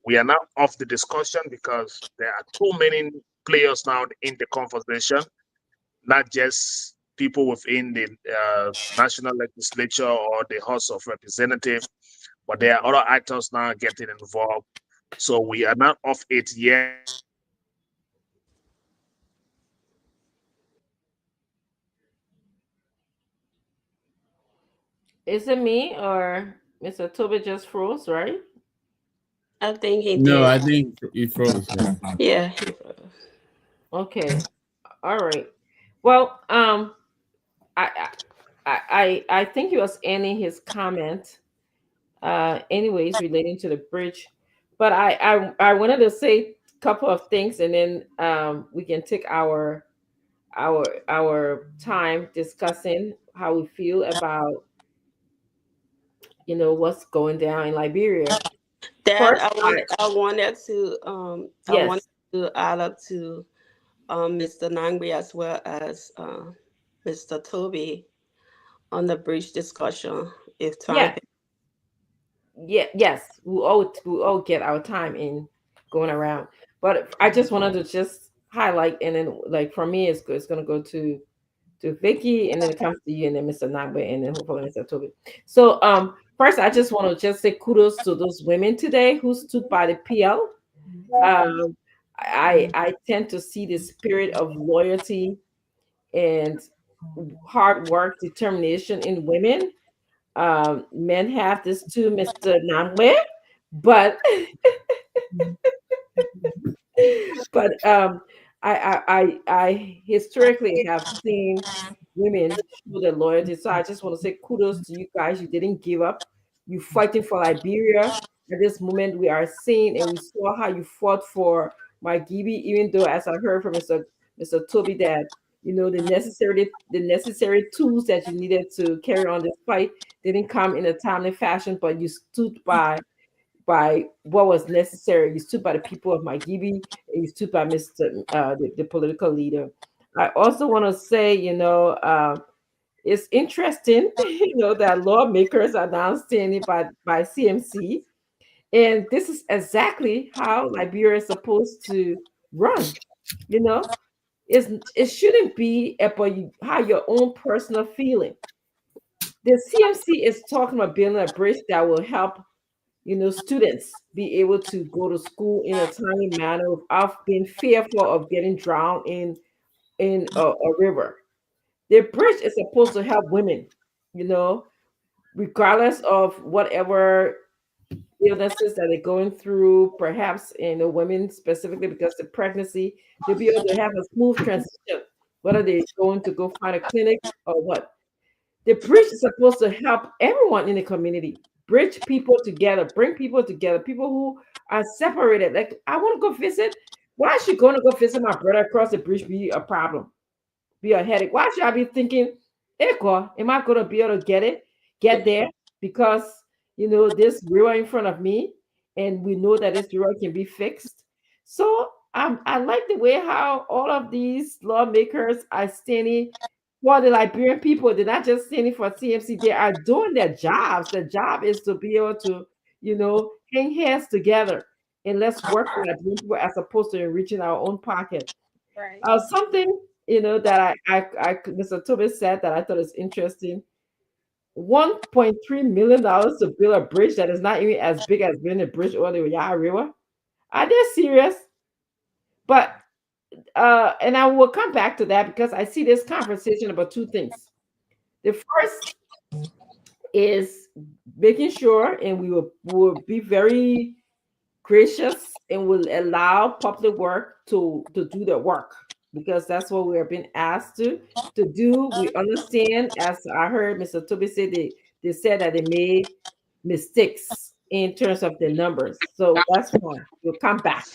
We are now off the discussion because there are too many players now in the conversation, not just people within the national legislature or the House of Representatives, but there are other actors now getting involved. So we are not off it yet. Is it me or Mr. Toby just froze, right? I think he No, did. I think it froze. Yeah. Okay. All right. Well, I I think he was ending his comment, anyways, relating to the bridge. But I wanted to say a couple of things, and then we can take our time discussing how we feel about what's going down in Liberia. Dad, First, I wanted to yes, add up to Mr. Nangwe as well as Mr. Toby on the bridge discussion if time. yeah, yes, we all get our time in going around. But I just wanted to just highlight, and then like for me, it's going to go to Vicky, and then it comes to you, and then Mr. Nagbe, and then hopefully Mr. Toby. So first, I just want to just say kudos to those women today who stood by the PL. I tend to see the spirit of loyalty and hard work, determination in women. Men have this too, Mr. Nangwe, but but I historically have seen women show their loyalty. So I just want to say kudos to you guys. You didn't give up. You fighting for Liberia. At this moment, we are seeing and we saw how you fought for Margibi, even though, as I heard from Mr. Toby, that the necessary tools that you needed to carry on this fight didn't come in a timely fashion, but you stood by what was necessary. You stood by the people of Margibi, and you stood by the political leader. I also want to say, it's interesting, that lawmakers are now standing by CMC, and this is exactly how Liberia is supposed to run. You know, it shouldn't be about how your own personal feeling. The CMC is talking about building a bridge that will help students be able to go to school in a timely manner without being fearful of getting drowned in a river. The bridge is supposed to help women, you know, regardless of whatever illnesses that they're going through, perhaps in the women specifically because of pregnancy, they'll be able to have a smooth transition, whether they're going to go find a clinic or what. The bridge is supposed to help everyone in the community, bridge people together, bring people together, people who are separated. Like, I want to go visit. Why should going to go visit my brother across the bridge be a problem, be a headache? Why should I be thinking, Echo, am I going to be able to get there? Because, this river in front of me, and we know that this river can be fixed. So I like the way how all of these lawmakers are standing for the Liberian people. They're not just standing for CMC. They are doing their jobs. Their job is to be able to, hang hands together and let's work for Liberian people as opposed to enriching our own pocket. Right. Something that Mr. Thomas said that I thought is interesting. $1.3 million to build a bridge that is not even as big as building a bridge over the Yah River. Are they serious? But and I will come back to that because I see this conversation about two things. The first is making sure, and we will be very gracious and will allow public work to do the work because that's what we are being asked to do. We understand, as I heard Mr. Toby say, they said that they made mistakes in terms of the numbers. So that's fine. We'll come back.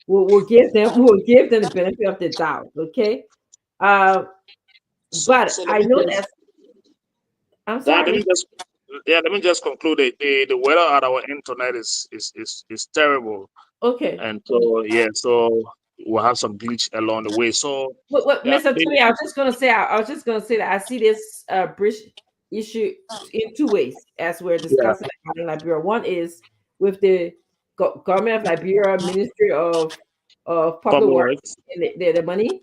We'll give them the benefit of the doubt. Okay. But So let I me know just, that I'm let sorry. me just let me just conclude it. The weather at our end tonight is terrible. Okay. And so yeah, so we'll have some glitch along the way. So yeah, Mr. Tony, I was just gonna say that I see this bridge issue in two ways as we're yeah, discussing about in Liberia. One is with the government of Liberia Ministry of Public public Works works. and the money,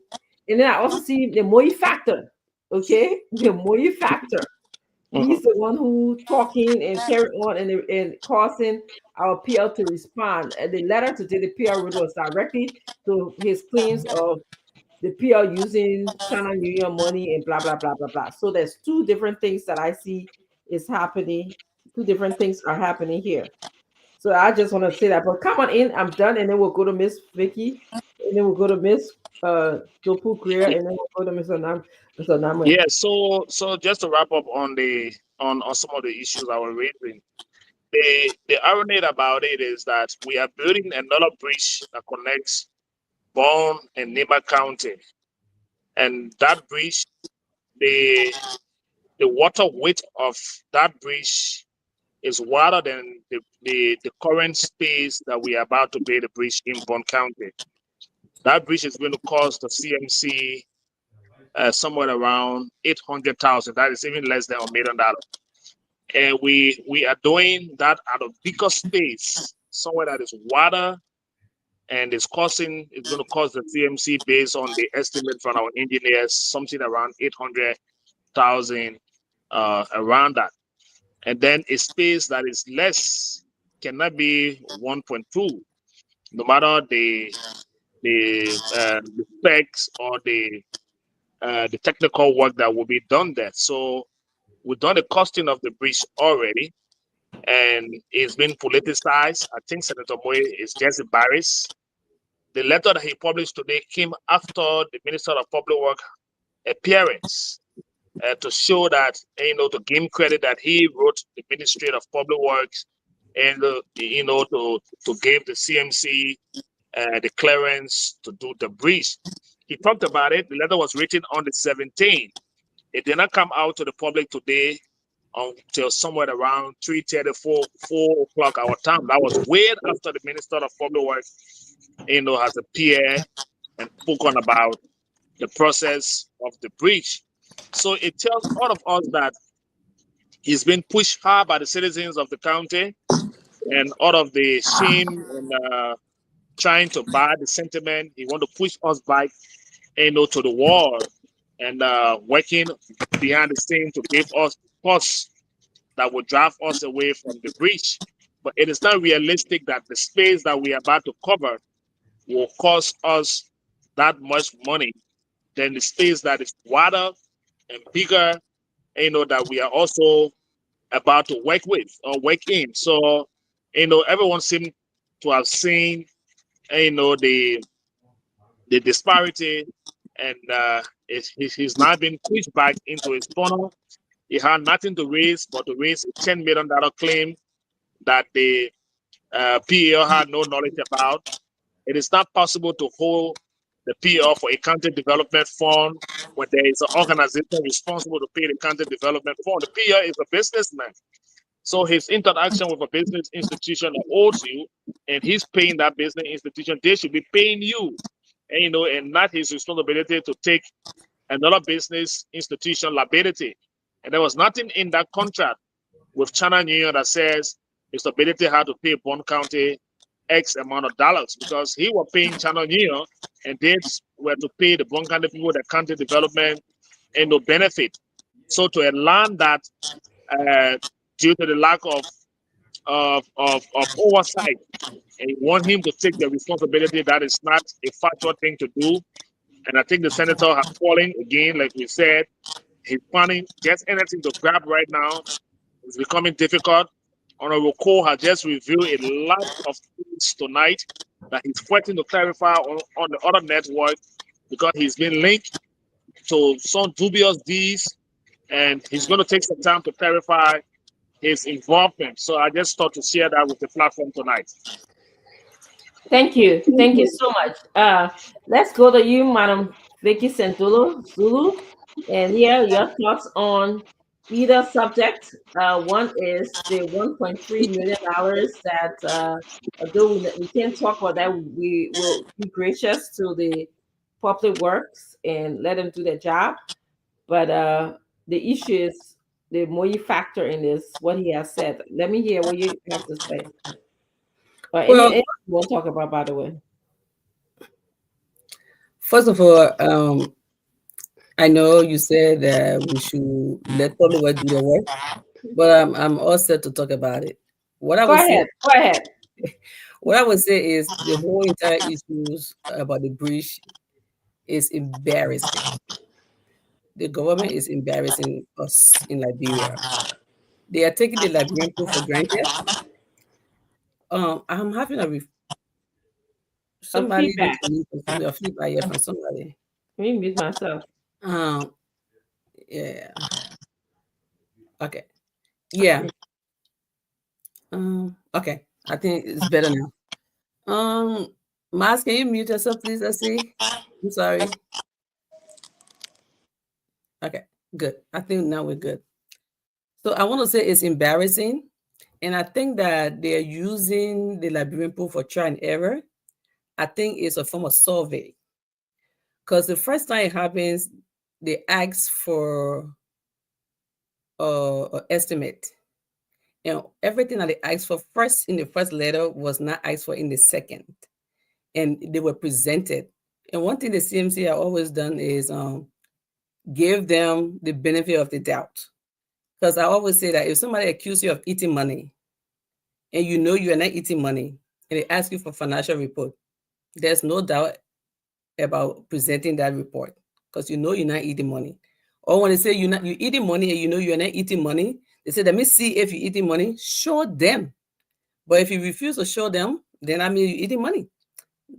and then I also see the Moi factor. Okay, the Moi factor. Mhm. He's the one who talking and carrying on and causing our PL to respond. And the letter to the PL was directly to his claims of the PR using China Union money and blah blah blah blah blah. So there's two different things that I see is happening. Two different things are happening here. So I just want to say that. But come on in, I'm done, and then we'll go to Miss Vicky, and then we'll go to Miss Dopu Greer, and then we'll go to Mr. Namwe. Yeah, so just to wrap up on the on some of the issues I was raising, the irony about it is that we are building another bridge that connects Bond and Nima County, and that bridge, the the water width of that bridge is wider than the current space that we are about to build a bridge in Bond County. That bridge is going to cost the CMC somewhere around 800,000. That is even less than $1 million. And we are doing that at a bigger space, somewhere that is wider, and it's going to cost the CMC based on the estimate from our engineers something around 800,000 around that. And then a space that is less cannot be 1.2, no matter the specs or the technical work that will be done there. So we've done the costing of the bridge already, and it's been politicized. I think Senator Moy is just embarrassed the letter that he published today came after the Minister of Public Works appearance to show that, to give him credit that he wrote the Ministry of Public Works and, to give the CMC the clearance to do the bridge. He talked about it. The letter was written on the 17th. It did not come out to the public today until somewhere around 3:30, 4 o'clock our time. That was way after the Minister of Public Works, has appeared and spoken about the process of the bridge. So it tells all of us that he's been pushed hard by the citizens of the county, and out of the shame and trying to buy the sentiment, he want to push us back, to the wall, and working behind the scene to give us costs that will drive us away from the bridge. But it is not realistic that the space that we are about to cover will cost us that much money than the space that is wider and bigger, that we are also about to work with or work in. So, everyone seems to have seen, the disparity, and he's now been pushed back into his corner. He had nothing to raise but to raise a $10 million claim that the PEO had no knowledge about. It is not possible to hold the PEO for a county development fund when there is an organization responsible to pay the county development fund. The PEO is a businessman. So his interaction with a business institution that owes you, and he's paying that business institution, they should be paying you, and not his responsibility to take another business institution liability. And there was nothing in that contract with China New York that says his ability had to pay Bond County X amount of dollars, because he was paying China New York and they were to pay the Bond County people the county development and no benefit. So to a land that due to the lack of oversight, and you want him to take the responsibility, that is not a factual thing to do. And I think the senator has fallen again, like we said. He's planning just anything to grab right now. It's becoming difficult. Honorable Cole has just revealed a lot of things tonight that he's fighting to clarify on the other network, because he's been linked to some dubious deeds, and he's going to take some time to clarify his involvement. So I just thought to share that with the platform tonight. Thank you. Thank you so much. Let's go to you, Madam Vicky Santulu Zulu. And here, your thoughts on either subject. One is the $1.3 million that, although we can't talk about that, we will be gracious to the public works and let them do their job. But the issue is the more you factor in this, what he has said. Let me hear what you have to say. Anything you want to talk about, by the way? First of all, I know you said that we should let public work do their work, but I'm all set to talk about it. Go ahead. What I would say is the whole entire issues about the bridge is embarrassing. The government is embarrassing us in Liberia. They are taking the Liberian people for granted. I'm having somebody feedback. A feedback here from somebody. Let me mute myself. Yeah. Okay. Yeah. Okay. I think it's better now. Maz, can you mute yourself, please? Let's see. I'm sorry. Okay, good. I think now we're good. So I want to say it's embarrassing. And I think that they're using the Liberian people for trial and error. I think it's a form of survey. Because the first time it happens, they ask for an estimate. And everything that they asked for first in the first letter was not asked for in the second. And they were presented. And one thing the CMC have always done is give them the benefit of the doubt. Because I always say that if somebody accuses you of eating money, and you know you are not eating money, and they ask you for financial report, there's no doubt about presenting that report, because you know you're not eating money. Or when they say you're eating money and you know you're not eating money, they say, let me see if you're eating money, show them. But if you refuse to show them, then I mean you're eating money.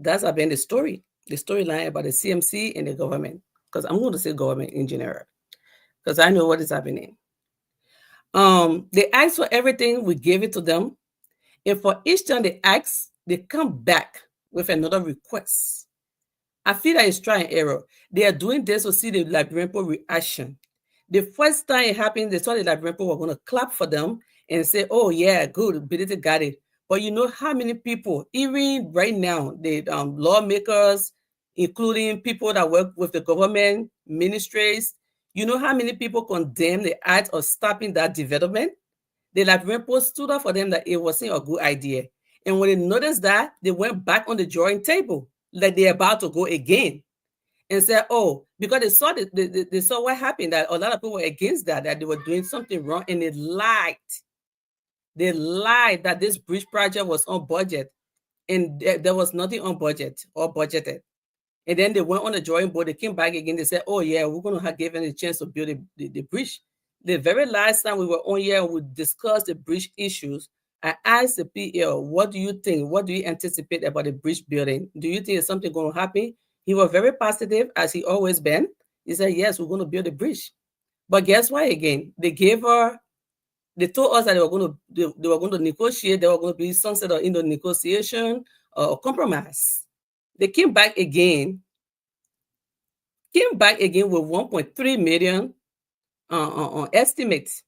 That's been the storyline about the CMC and the government. Because I'm going to say government in general, because I know what is happening. They ask for everything, we give it to them. And for each time they ask, they come back with another request. I feel that it's try and error. They are doing this to see the Liberian people reaction. The first time it happened, they thought the Liberian people were going to clap for them and say, oh, yeah, good, Bility got it. But you know how many people, even right now, the lawmakers, including people that work with the government, ministries, you know how many people condemn the act of stopping that development? The Liberian people stood up for them that it wasn't a good idea. And when they noticed that, they went back on the drawing table, like they're about to go again, and said, oh, because they saw what happened, that a lot of people were against that they were doing something wrong, and they lied. They lied that this bridge project was on budget, and there was nothing on budget or budgeted. And then they went on the drawing board, they came back again, they said, oh yeah, we're going to have given a chance to build the bridge. The very last time we were on here, we discussed the bridge issues. I asked the PL, what do you think? What do you anticipate about the bridge building? Do you think it's something going to happen? He was very positive, as he always been. He said, yes, we're going to build a bridge. But guess what again? They told us that they were going to negotiate, there were going to be some sort of negotiation or compromise. They came back again with 1.3 million on estimates,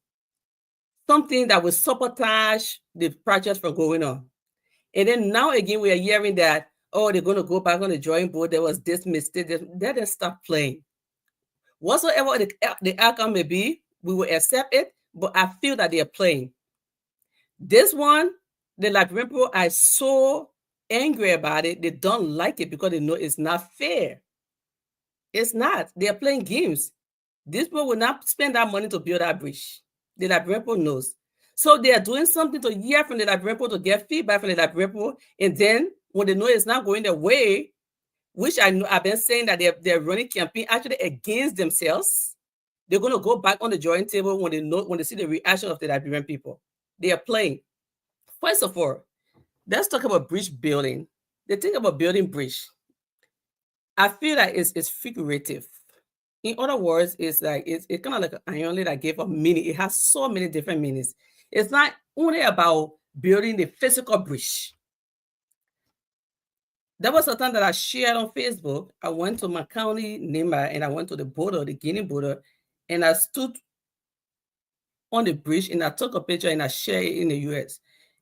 something that will sabotage the project from going on. And then now again, we are hearing that, oh, they're going to go back on the drawing board. There was this mistake. They didn't stop playing. Whatsoever the outcome may be, we will accept it, but I feel that they are playing. This one, the Liberian people are so angry about it. They don't like it because they know it's not fair. It's not. They are playing games. These people will not spend that money to build that bridge. The Liberian people knows. So they are doing something to hear from the Liberian people, to get feedback from the Liberian people. And then when they know it's not going their way, which I've been saying that they're running campaign actually against themselves, they're going to go back on the drawing table when they see the reaction of the Liberian people. They are playing. First of all, let's talk about bridge building. They think about building bridge. I feel that it's figurative. In other words, it's like it's kind of like an iron that gave a meaning. It has so many different meanings. It's not only about building the physical bridge. There was a time that I shared on Facebook. I went to my county, Nimba, and I went to the border, the Guinea border, and I stood on the bridge and I took a picture and I shared it in the US.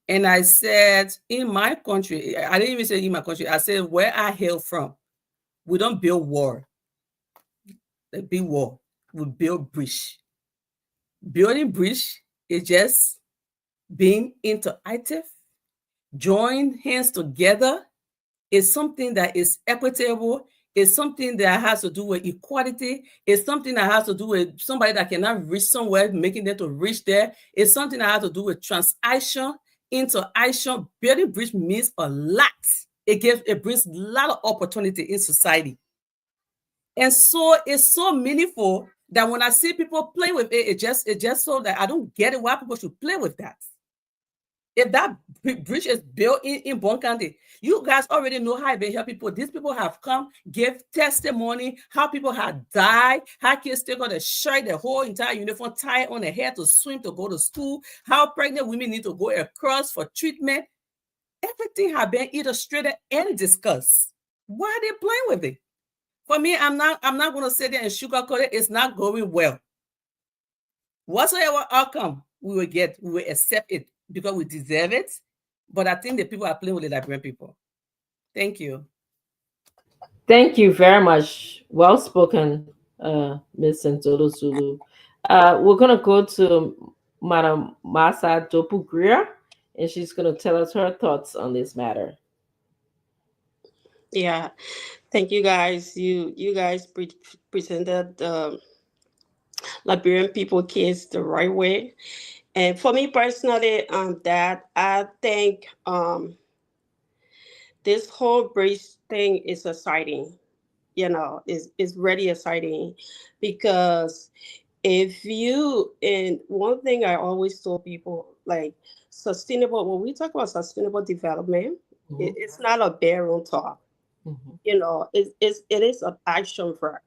And I said, in my country, I didn't even say in my country, I said where I hail from, we don't build wall. The big wall. We build bridge. Building bridge is just being interactive, join hands together. It's something that is equitable. It's something that has to do with equality. It's something that has to do with somebody that cannot reach somewhere, making them to reach there. It's something that has to do with transaction, interaction. Building bridge means a lot. It brings a lot of opportunity in society. And so it's so meaningful that when I see people play with it, it just so that I don't get it why people should play with that. If that bridge is built in Bon County, you guys already know how they help people. These people have come, give testimony, how people have died, how kids take on the shirt, the whole entire uniform, tie on their head to swim, to go to school, how pregnant women need to go across for treatment. Everything has been illustrated and discussed. Why are they playing with it? For me, I'm not going to sit there and sugarcoat it. It's not going well. Whatsoever outcome we will accept it because we deserve it. But I think the people are playing with the Liberian people. Thank you. Thank you very much. Well spoken, Ms. Santoro Zulu. We're going to go to Madam Masa Dopugria, and she's going to tell us her thoughts on this matter. Yeah, thank you guys. You guys presented the Liberian people case the right way. And for me personally, that I think this whole bridge thing is exciting. Is really exciting because and one thing I always told people, like sustainable, when we talk about sustainable development, it's not a bare on top. You know, it is an action verb.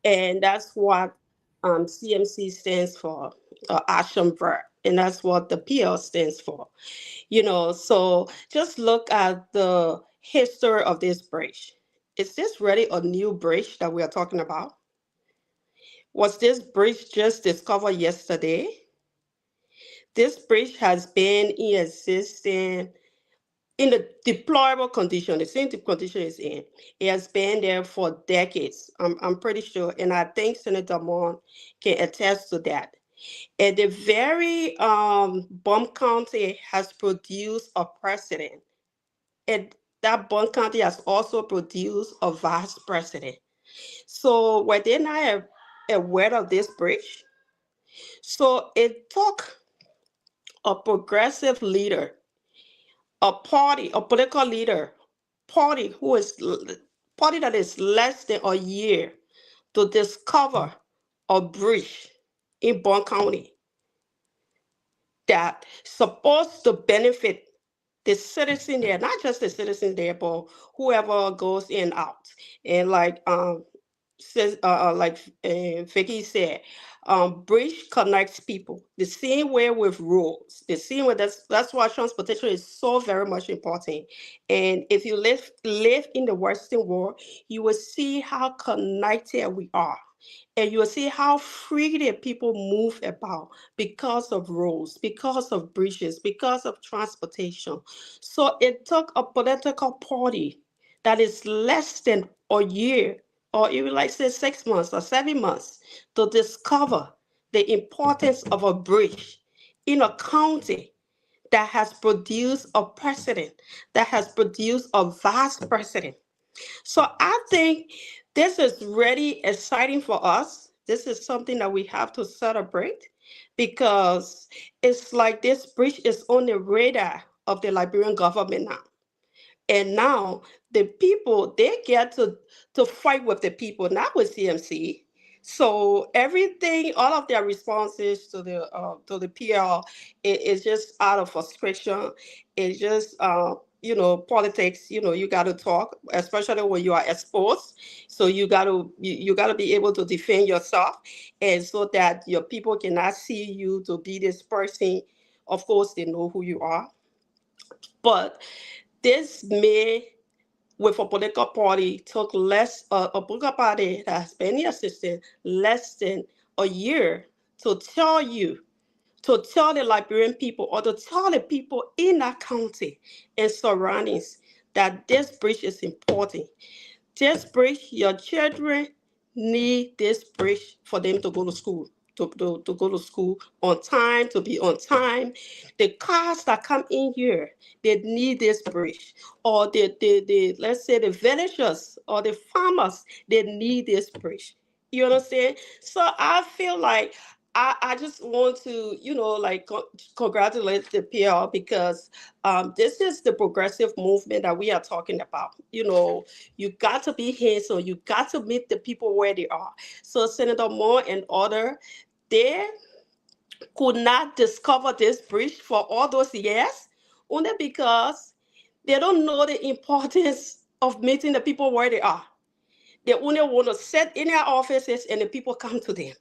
And that's what CMC stands for, action verb. And that's what the PL stands for. You know, so just look at the history of this bridge. Is this really a new bridge that we are talking about? Was this bridge just discovered yesterday? This bridge has been in existence in the deplorable condition, the same condition is in. It has been there for decades. I'm pretty sure, and I think Senator Moore can attest to that. And the very Bum County has produced a precedent, and that Bum County has also produced a vice president. So were they not aware of this bridge? So it took a progressive leader, a party, a political leader, party party that is less than a year to discover a bridge in Bond County that supposed to benefit the citizen there, not just the citizen there, but whoever goes in and out. And says Vicky said, bridge connects people the same way with roads, the same way. That's why transportation is so very much important. And if you live in the Western world, you will see how connected we are. And you will see how freely people move about because of roads, because of bridges, because of transportation. So it took a political party that is less than a year, or even like say 6 months or 7 months, to discover the importance of a bridge in a county that has produced a president, that has produced a vice president. So I think this is really exciting for us. This is something that we have to celebrate because it's like this bridge is on the radar of the Liberian government now. And now the people, they get to fight with the people, not with CMC. So everything, all of their responses to the PR is just out of frustration. It's just politics. You got to talk, especially when you are exposed. So you got to be able to defend yourself, and so that your people cannot see you to be this person. Of course, they know who you are, but this may, with a political party, took a political party that has been in existence less than a year to tell you, to tell the Liberian people, or to tell the people in that county and surroundings that this bridge is important. This bridge, your children need this bridge for them to go to school, to go to school on time, to be on time. The cars that come in here, they need this bridge. Or let's say the villagers or the farmers, they need this bridge. You understand? So I feel like I just want to, congratulate the PR because this is the progressive movement that we are talking about. You got to be hands-on. You got to meet the people where they are. So Senator Moore and other, they could not discover this bridge for all those years only because they don't know the importance of meeting the people where they are. They only want to sit in their offices and the people come to them.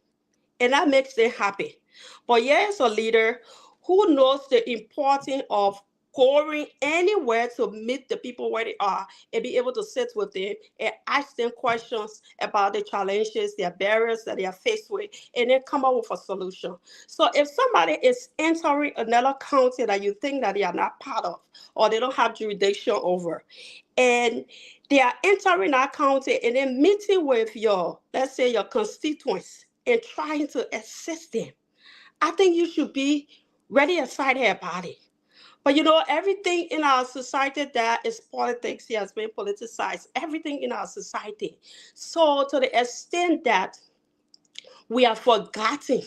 And that makes them happy. But here's a leader who knows the importance of going anywhere to meet the people where they are and be able to sit with them and ask them questions about the challenges, their barriers that they are faced with, and then come up with a solution. So if somebody is entering another county that you think that they are not part of or they don't have jurisdiction over, and they are entering that county and then meeting with let's say your constituents and trying to assist them, I think you should be really excited about it. But everything in our society that is politics has been politicized, everything in our society. So to the extent that we are forgetting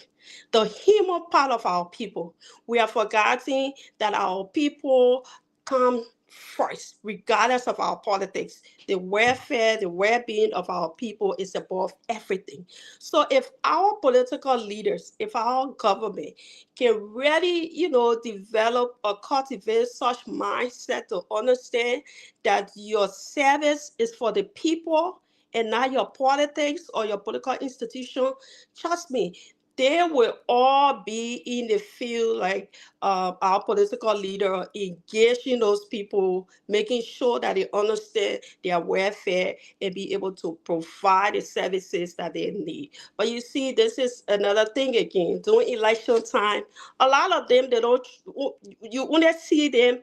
the human part of our people, we are forgetting that our people come first, regardless of our politics. The welfare, the well-being of our people is above everything. So if our political leaders, if our government can really, develop or cultivate such mindset to understand that your service is for the people and not your politics or your political institution, trust me, they will all be in the field like our political leader engaging those people, making sure that they understand their welfare and be able to provide the services that they need. But you see, this is another thing again. During election time, a lot of them, they don't, you only see them,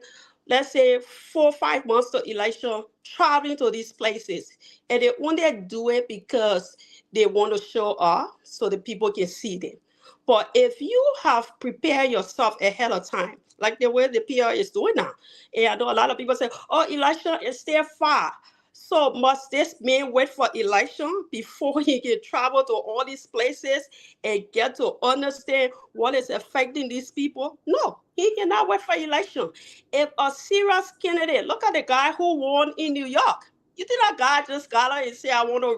let's say 4 or 5 months to election, traveling to these places. And they only do it because they want to show up so the people can see them. But if you have prepared yourself ahead of time, like the way the PR is doing now, and I know a lot of people say, oh, election is still far. So must this man wait for election before he can travel to all these places and get to understand what is affecting these people? No, he cannot wait for election. If a serious candidate, look at the guy who won in New York. You think that guy just got out and say, I want to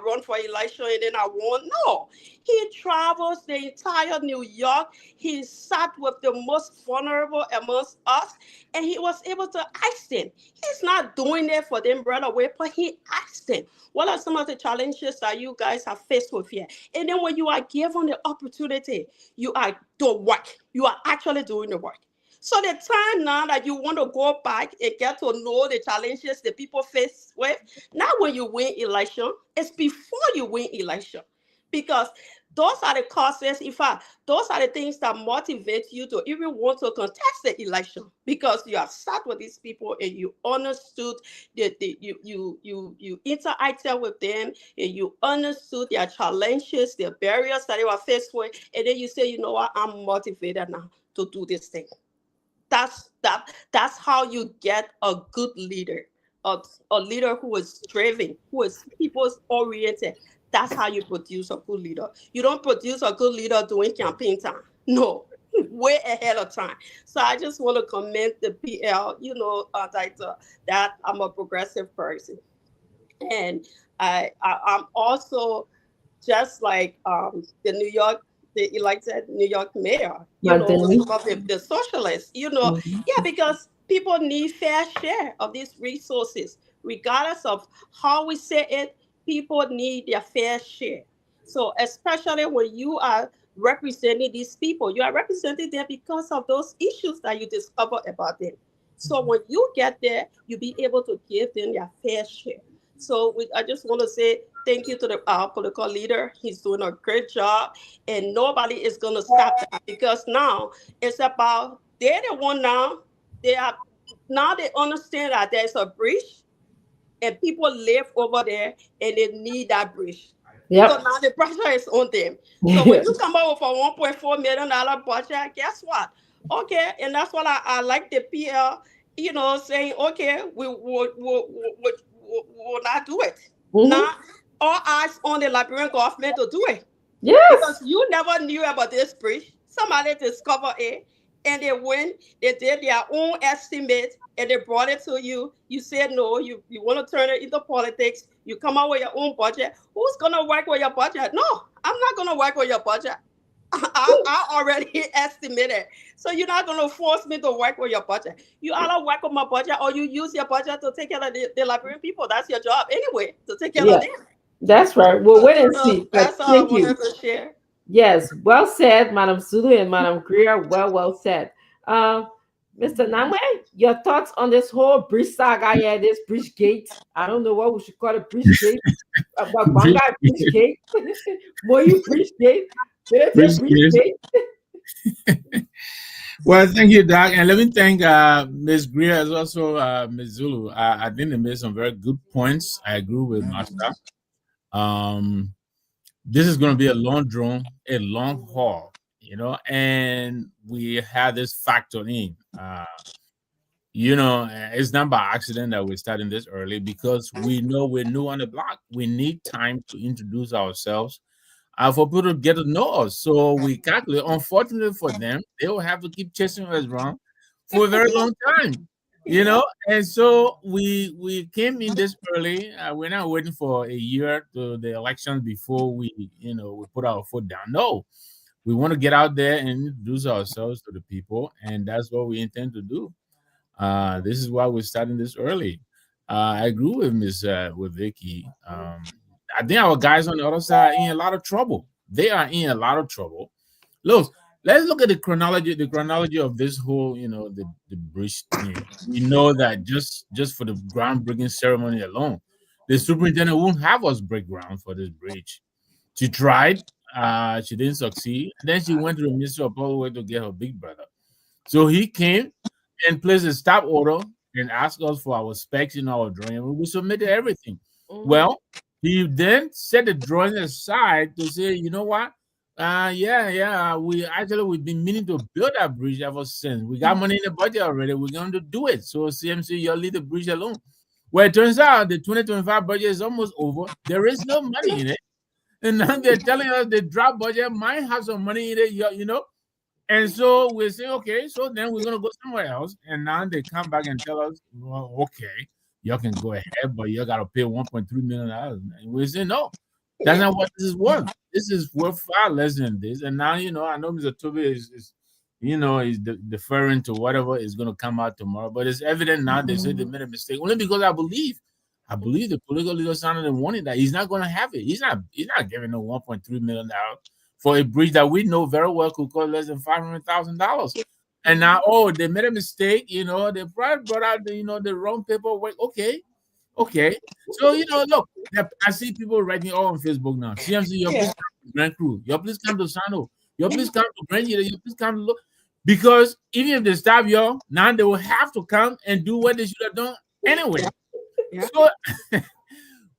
run for election and then I won? No. He travels the entire New York. He sat with the most vulnerable amongst us, and he was able to ask them. He's not doing it for them right away, but he asked them, what are some of the challenges that you guys have faced with here? And then when you are given the opportunity, you are doing work. You are actually doing the work. So the time now that you want to go back and get to know the challenges the people face with, not when you win election, it's before you win election. Because those are the causes, in fact, those are the things that motivate you to even want to contest the election, because you have sat with these people and you understood that you interacted with them and you understood their challenges, their barriers that they were faced with, and then you say, you know what, I'm motivated now to do this thing. That's how you get a good leader, a leader who is driven, who is people's oriented. That's how you produce a good leader. You don't produce a good leader during campaign time. No, way ahead of time. So I just want to commend the PL, that I'm a progressive person, and I'm also just like the New York, the elected New York mayor, some of the socialists, yeah, because people need fair share of these resources, regardless of how we say it. People need their fair share. So especially when you are representing these people, you are representing them because of those issues that you discover about them. So when you get there, you'll be able to give them their fair share. So I just want to say thank you to our political leader. He's doing a great job, and nobody is going to stop that, because now it's about, they're the one now. They understand that there's a breach, and people live over there, and they need that bridge. Yep. So now the pressure is on them. So when you come up with a $1.4 million budget, guess what? Okay, and that's what I like the PL, saying, okay, we will not do it. Now, all eyes on the Liberian government to do it. Yes. Because you never knew about this bridge. Somebody discovered it, and they did their own estimate, and they brought it to you. You said no, you want to turn it into politics. You come out with your own budget. Who's going to work with your budget? No, I'm not going to work with your budget. I already estimated. So you're not going to force me to work with your budget. You either work with my budget, or you use your budget to take care of the Liberian people. That's your job anyway, to take care of them. That's right. Well, wait and see. That's all I wanted to share. Yes, well said, Madam Zulu and Madam Greer. Well said. Mr. Namwe, your thoughts on this whole bridge saga here, this bridge gate? I don't know what we should call it, bridge gate. Bridge gate. Moyu bridge gate. Bridge gate. Well, thank you, Doc. And let me thank Ms. Greer as also Ms. Zulu. I think they made some very good points. I agree with Master. This is going to be a long haul, and we have this factor in. It's not by accident that we're starting this early, because we know we're new on the block. We need time to introduce ourselves for people to get to know us. So we calculate, unfortunately for them, they will have to keep chasing us around for a very long time. you know. And so we came in this early. We're not waiting for a year to the elections before we, we put our foot down. No, we want to get out there and introduce ourselves to the people, and that's what we intend to do. This is why we're starting this early. I agree with with Vicky. I think our guys on the other side are in a lot of trouble. They are in a lot of trouble. Look, let's look at the chronology of this whole, the bridge thing. We know that just for the groundbreaking ceremony alone, the superintendent won't have us break ground for this bridge. She tried, she didn't succeed. And then she went to the Ministry of Public Works to get her big brother. So he came and placed a stop order and asked us for our specs in our drawing, and we submitted everything. Well, he then set the drawing aside to say, you know what? We've been meaning to build that bridge ever since. We got money in the budget already. We're going to do it. So CMC, you'll leave the bridge alone. Well, it turns out the 2025 budget is almost over. There is no money in it. And now they're telling us the draft budget might have some money in it, And so we say, okay, so then we're going to go somewhere else. And now they come back and tell us, well, okay, y'all can go ahead, but you got to pay $1.3 million. And we say, no, that's not what this is worth. This is worth far less than this. And now, I know Mr. Toby is deferring to whatever is going to come out tomorrow. But it's evident now they say they made a mistake. Only because I believe the political leader sounded and warning that he's not going to have it. He's not giving no $1.3 million for a bridge that we know very well could cost less than $500,000. And now, they made a mistake. They probably brought out the wrong paperwork. Okay. So look, I see people writing all on Facebook now. CMC, please come to Grand Crew. Please come to Sano. Please come to Grand Year. Please come to look. Because even if they stop y'all, now they will have to come and do what they should have done anyway. Yeah. So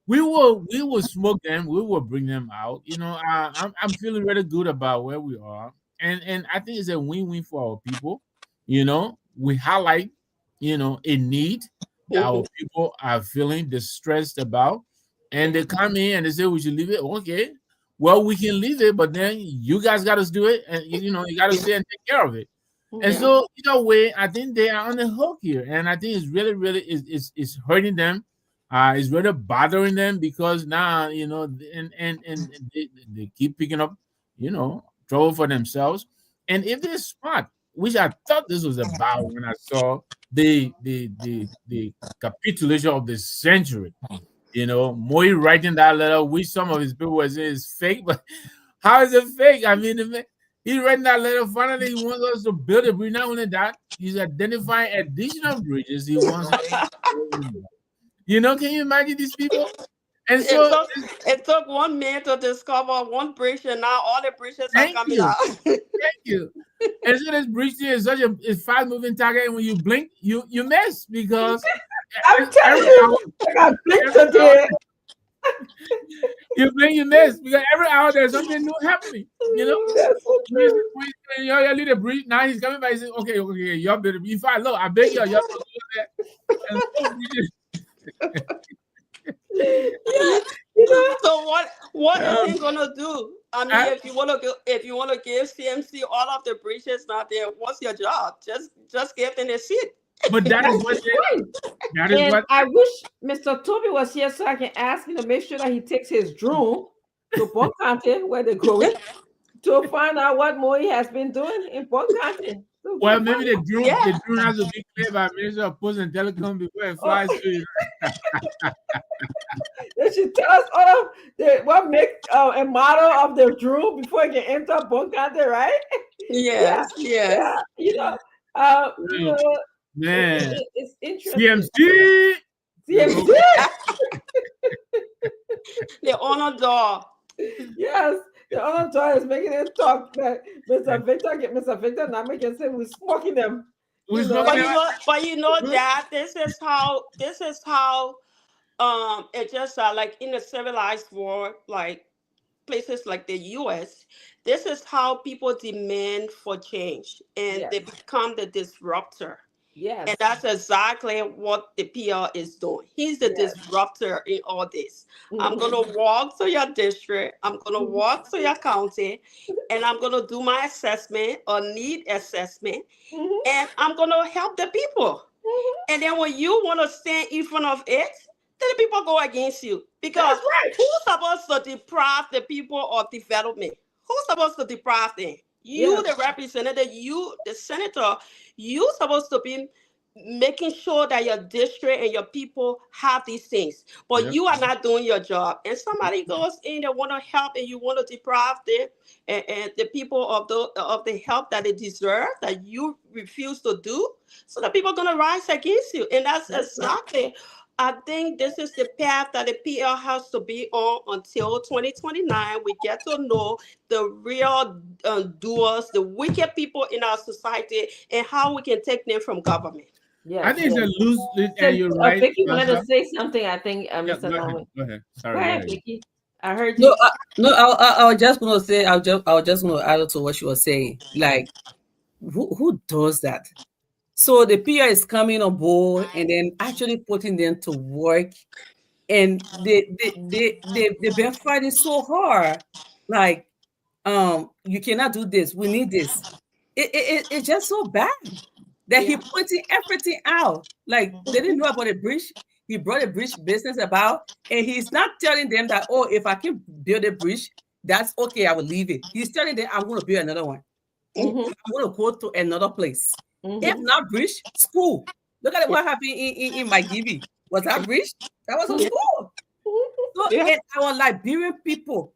we will smoke them. We will bring them out. I'm feeling really good about where we are, and I think it's a win-win for our people. We highlight, a need that our people are feeling distressed about, and they come in and they say we should leave it. Okay, well we can leave it, but then you guys got to do it, and you got to stay and take care of it. And so, either way, I think they are on the hook here, and I think it's really, really it's hurting them. It's really bothering them because now and they keep picking up trouble for themselves. And if they're smart, which I thought this was about when I saw the capitulation of the century, Moi writing that letter, which some of his people were saying is fake, but how is it fake? I mean, he read that letter. Finally, he wants us to build a bridge. Not only that, he's identifying additional bridges. He wants us to can you imagine these people? And so it took one man to discover one bridge, and now all the bridges are coming out. Thank you. And so this bridge here is such a fast moving target, and when you blink, you miss because I'm telling you, I got blinked again. You blink, you miss because every hour there's something new happening. That's so true. You lead the bridge. Now he's coming back and saying, okay, y'all better be fine. Look, I beg y'all to do that. So what is he gonna do? I mean, if you want to give CMC all of the bridges out there, what's your job? Just give them a seat. But that is what I wish Mr. Toby was here so I can ask him to make sure that he takes his drone to Port County where they're going to find out what Moi has been doing in Port County. Well, maybe the drone has to be cleared by Minister of Post and Telecom before it flies to you. They should tell us all of what make a model of the drone before it can enter Port County, right? Yes. Man, it's interesting. CMC. The honor door. Yes. The other toy is making it talk that Mr. Victor now making say we're smoking them. But that this is how it just like in a civilized world, like places like the US, this is how people demand for change and they become the disruptor. Yes. And that's exactly what the PR is doing. He's the disruptor in all this. I'm going to walk to your district. I'm going to walk to your county. And I'm going to do my assessment or need assessment. And I'm going to help the people. And then when you want to stand in front of it, then the people go against you. Because who's supposed to deprive the people of development? Who's supposed to deprive them? You, the representative, you, the senator, you supposed to be making sure that your district and your people have these things. But you are not doing your job. And somebody goes in, they want to help, and you want to deprive them and the people of the help that they deserve, that you refuse to do. So the people are going to rise against you. And that's exactly, I think this is the path that the PL has to be on until 2029. We get to know the real doers, the wicked people in our society, and how we can take them from government. I think it's a loose, and you're right. Vicky wanted to say something. I think Mr. Norman. Go ahead. Sorry. Go ahead, Vicky. I heard you. I was just gonna say. I was just gonna add to what she was saying. Like, who does that? So the PR is coming on board and then actually putting them to work, and they've been fighting so hard. Like, you cannot do this. We need this. It's just so bad that he putting everything out. Like, they didn't know about a bridge. He brought a bridge business about, and he's not telling them that, oh, if I can build a bridge, that's okay, I will leave it. He's telling them, I'm going to build another one. I'm going to go to another place. If not bridge, school. Look at what happened in my GV. Was that bridge? That was a school. So, and our Liberian people,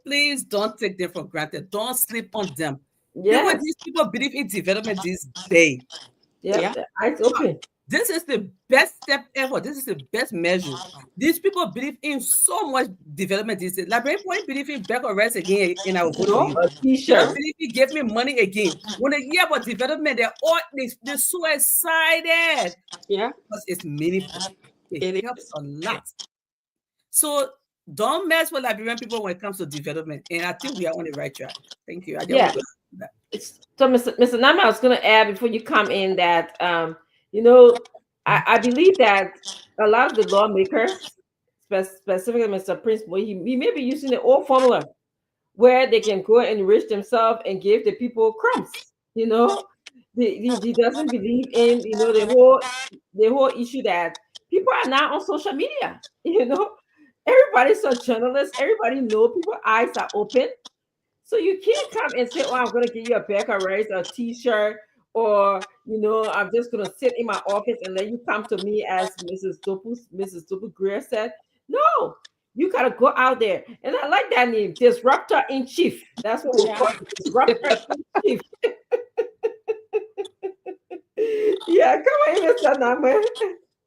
please don't take them for granted. Don't sleep on them. Yeah, these people believe in development this day. Yeah, eyes open. This is the best step ever. This is the best measure. These people believe in so much development this day. Liberian people believe in back or rest again in our vote. T-shirt. Believe he gave me money again. When they hear about development, they're so excited. Yeah, because it's meaningful. It helps a lot. So don't mess with Liberian people when it comes to development. And I think we are on the right track. Thank you. So, Mr. Nama, I was going to add before you come in that, I believe that a lot of the lawmakers, specifically Mr. Prince, he may be using the old formula where they can go and enrich themselves and give the people crumbs. He doesn't believe in, the whole issue that people are now on social media. Everybody's a journalist. Everybody knows people's eyes are open. So you can't come and say, oh, I'm going to give you a bag of rice or a T-shirt, or, I'm just going to sit in my office and then you come to me, as Mrs. Dopu Greer said. No, you got to go out there. And I like that name, Disruptor in Chief. That's what we're calling Disruptor in Chief. Yeah, come on, Mr. Nama.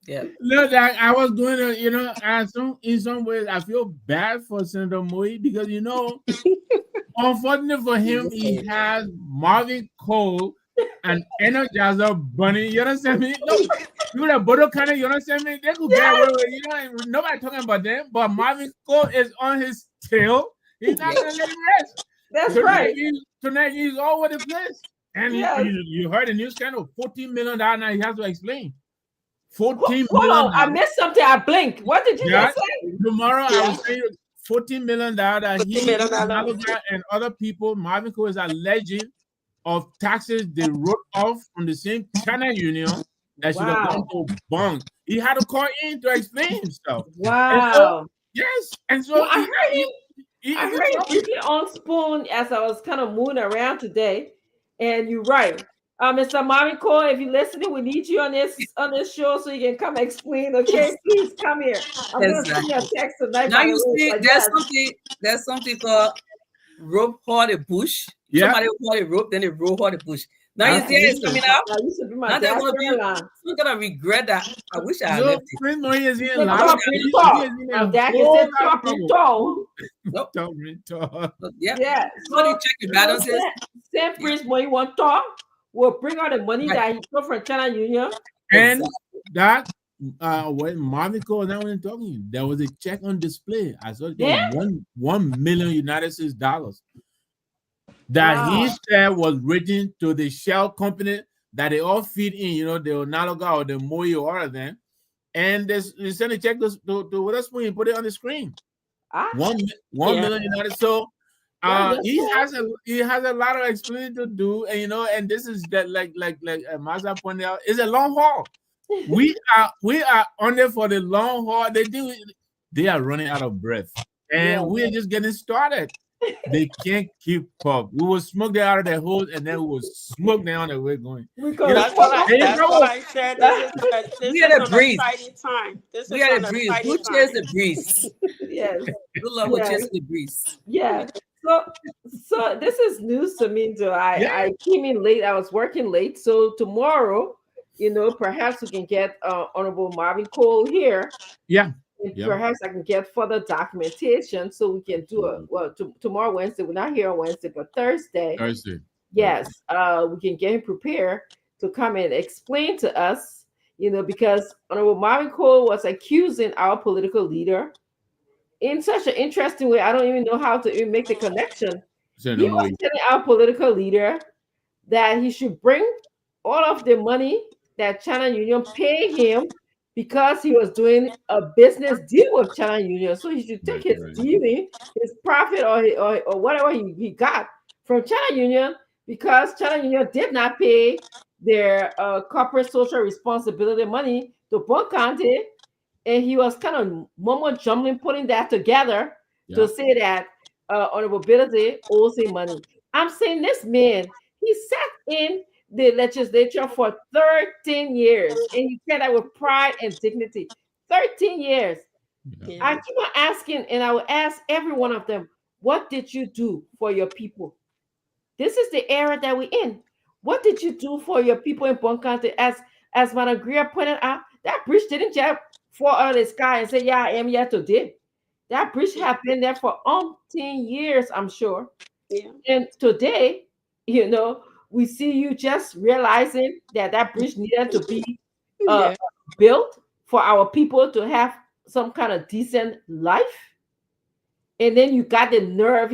Yeah. Look, I was doing it, in some ways, I feel bad for Senator Moe because, unfortunately for him, he has Marvin Cole and Energizer Bunny. You understand me? No, people like Bodo Cannon, you understand me? They could get away with nobody talking about them, but Marvin Cole is on his tail. He's not going to let him rest. That's right. Tonight he's all over the place. And you heard the news scandal, $14 million now he has to explain. $14 million. Hold on, I missed something. I blinked. What did you just say? Tomorrow I will say $14 million that he and other people, Marvin Cole, is alleged of taxes they wrote off from the same China Union that should have gone to bond. He had to call in to explain himself. Wow. And so I heard him briefly on Spoon as I was kind of moving around today. And you're right. Mr. Marvin Cole, if you're listening, we need you on this show so you can come explain. Okay, please come here. I'm going to send you a text tonight. Now you see, there's something called rope haul the bush. Yeah. Somebody haul the rope, then they rope haul the bush. Now you see it's coming out. Now they're gonna regret that. I wish I had left it. Prince Moe is in Yeah. So check your balances. Same Prince Moe want talk. Will bring out the money that he took from China Union. And that when Marvin Cole now when talking, there was a check on display. I saw it 1 million United States dollars that he said was written to the shell company that they all feed in, the Onaloga or the Moyo or other than. And they sent a check to Witherspoon and put it on the screen. 1 million United. So He has a lot of explaining to do, and and this is that like Maza pointed out, it's a long haul. We are on there for the long haul. They are running out of breath, and we're just getting started. They can't keep up. We will smoke them out of their holes, and then we will smoke them on the way going. That's what I said. This is an exciting time. This is an exciting Who chase time. the breeze? Yes. Good luck with chasing the breeze. Yeah. So this is news to me. So I came in late. I was working late. So tomorrow, perhaps we can get Honorable Marvin Cole here. Yeah. And perhaps I can get further documentation so we can do tomorrow Wednesday. We're not here on Wednesday, but Thursday. Yes. We can get him prepared to come and explain to us, because Honorable Marvin Cole was accusing our political leader in such an interesting way. I don't even know how to even make the connection. He was telling our political leader that he should bring all of the money that China Union paid him because he was doing a business deal with China Union. So he should take his dealing, his profit or whatever he got from China Union, because China Union did not pay their corporate social responsibility money to Bon County. And he was kind of mumbo jumbling, putting that together to say that Honorable Billy owes him money. I'm saying this man, he sat in the legislature for 13 years, and he said that with pride and dignity. 13 years. Yeah. I keep on asking, and I will ask every one of them, what did you do for your people? This is the era that we're in. What did you do for your people in Bon County? As Madam Greer pointed out, that bridge didn't just fall out of the sky and say, yeah, I am here today. That bridge have been there for 10 years, I'm sure. Yeah. And today, we see you just realizing that bridge needed to be built for our people to have some kind of decent life. And then you got the nerve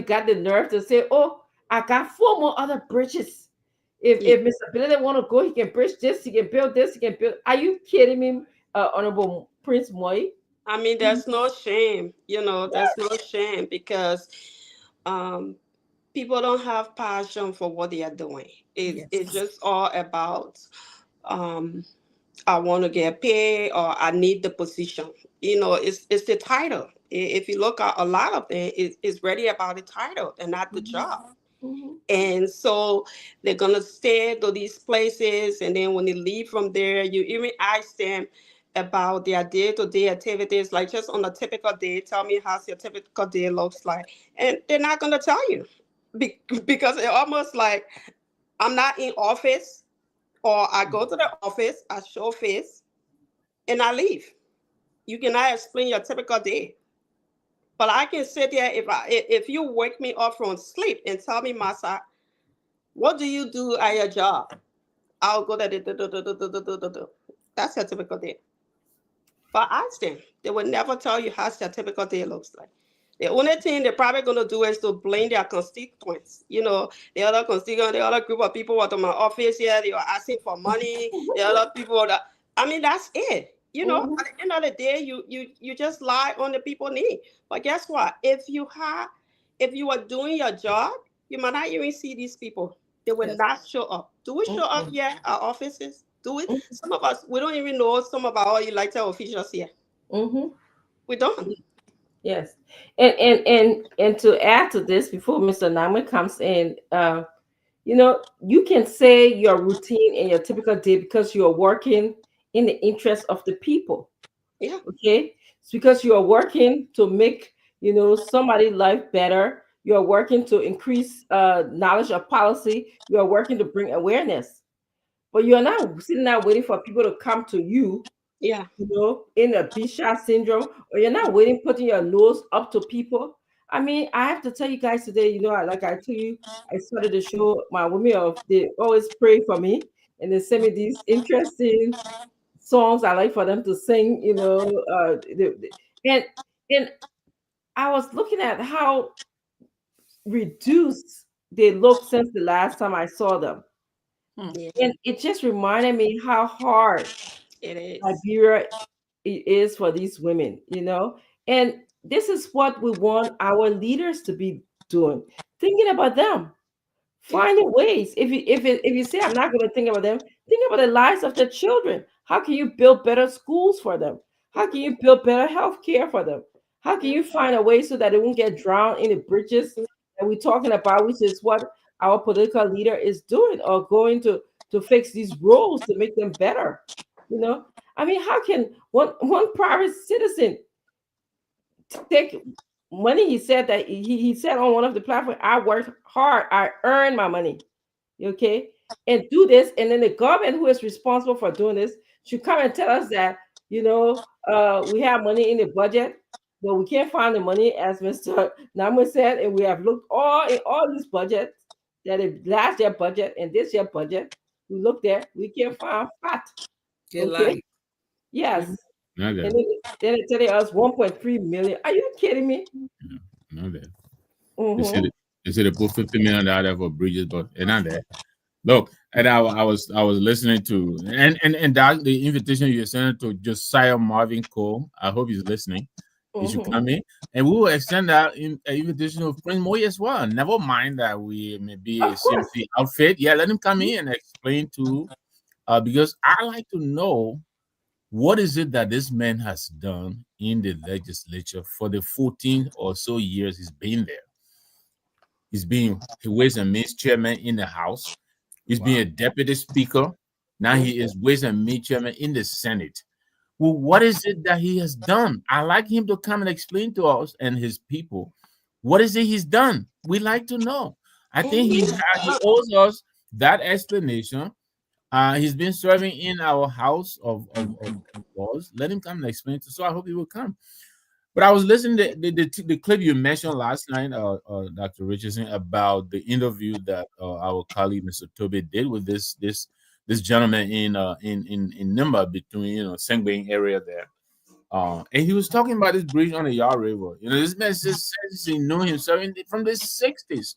to say, oh, I got 4 more other bridges. If Mr. Billy want to go, he can bridge this, he can build this, he can build. Are you kidding me, Honorable Prince Moy? I mean, there's no shame, there's no shame, because people don't have passion for what they are doing. It's just all about I want to get paid, or I need the position. It's the title. If you look at a lot of them, it's really about the title and not the job. Mm-hmm. And so they're gonna stay to these places, and then when they leave from there, you even ask them about their day-to-day activities, like just on a typical day, tell me how your typical day looks like, and they're not gonna tell you, because it's almost like I'm not in office, or I go to the office, I show face, and I leave. You cannot explain your typical day. But I can sit there, if you wake me up from sleep and tell me, Masa, what do you do at your job? I'll go there. That's your typical day. But ask them. They will never tell you how their typical day looks like. The only thing they're probably going to do is to blame their constituents. The other constituent, the other group of people were to my office here, they were asking for money. The other people, that's it. At the end of the day, you just lie on the people's need. But guess what? If you are doing your job, you might not even see these people. They will not show up. Do we show up here at our offices? Do we? Some of us, we don't even know some of our elected officials here. We don't. Yes. And to add to this, before Mr. Namwe comes in, you can say your routine and your typical day because you're working in the interest of the people. Yeah. Okay. It's because you are working to make, somebody's life better. You are working to increase knowledge of policy. You are working to bring awareness. But you're not sitting there waiting for people to come to you. Yeah. In a Bichat syndrome, or you're not waiting, putting your nose up to people. I mean, I have to tell you guys today, like I told you, I started the show, my women they always pray for me, and they send me these interesting songs I like for them to sing, and I was looking at how reduced they look since the last time I saw them. Yeah. And it just reminded me how hard It is. Liberia is for these women, and this is what we want our leaders to be doing. thinking about them, finding ways. If you say I'm not going to think about them, think about the lives of their children. How can you build better schools for them? How can you build better health care for them? How can you find a way so that they won't get drowned in the bridges that we're talking about, which is what our political leader is doing, or going to fix these roads to make them better? You know, I mean, how can one private citizen take money? He said that he said on one of the platforms, I worked hard, I earned my money, okay, and do this, and then the government who is responsible for doing this should come and tell us that, we have money in the budget, but we can't find the money, as Mr. Nama said, and we have looked all in all these budgets, that is last year budget and this year budget, we looked there, we can't find fat. Okay, yes. Not And that. then they tell us 1.3 million. Are you kidding me? Not that. Mm-hmm. They said they put $50 million for bridges, but it's not that. Look, and I was listening to and that the invitation you sent to Josiah Marvin Cole. I hope he's listening. He should come in, and we will extend that invitation to Prince Moy as well. Never mind that we may be a Of course. CMC outfit. Yeah, let him come in and explain to, because I like to know what is it that this man has done in the legislature for the 14 or so years he's been there. He Ways and Means chairman in the House. He's been a deputy speaker. Now he is Ways and Means chairman in the Senate. Well, what is it that he has done? I like him to come and explain to us and his people what is it he's done. We like to know. I think he owes us that explanation. He's been serving in our House of Laws. Let him come and explain to. So I hope he will come. But I was listening to the clip you mentioned last night, Dr. Richardson, about the interview that our colleague Mr. Tobe did with this gentleman in Nimba, between Sengbing area there. And he was talking about this bridge on the Yar River. This man says he knew himself from the 60s.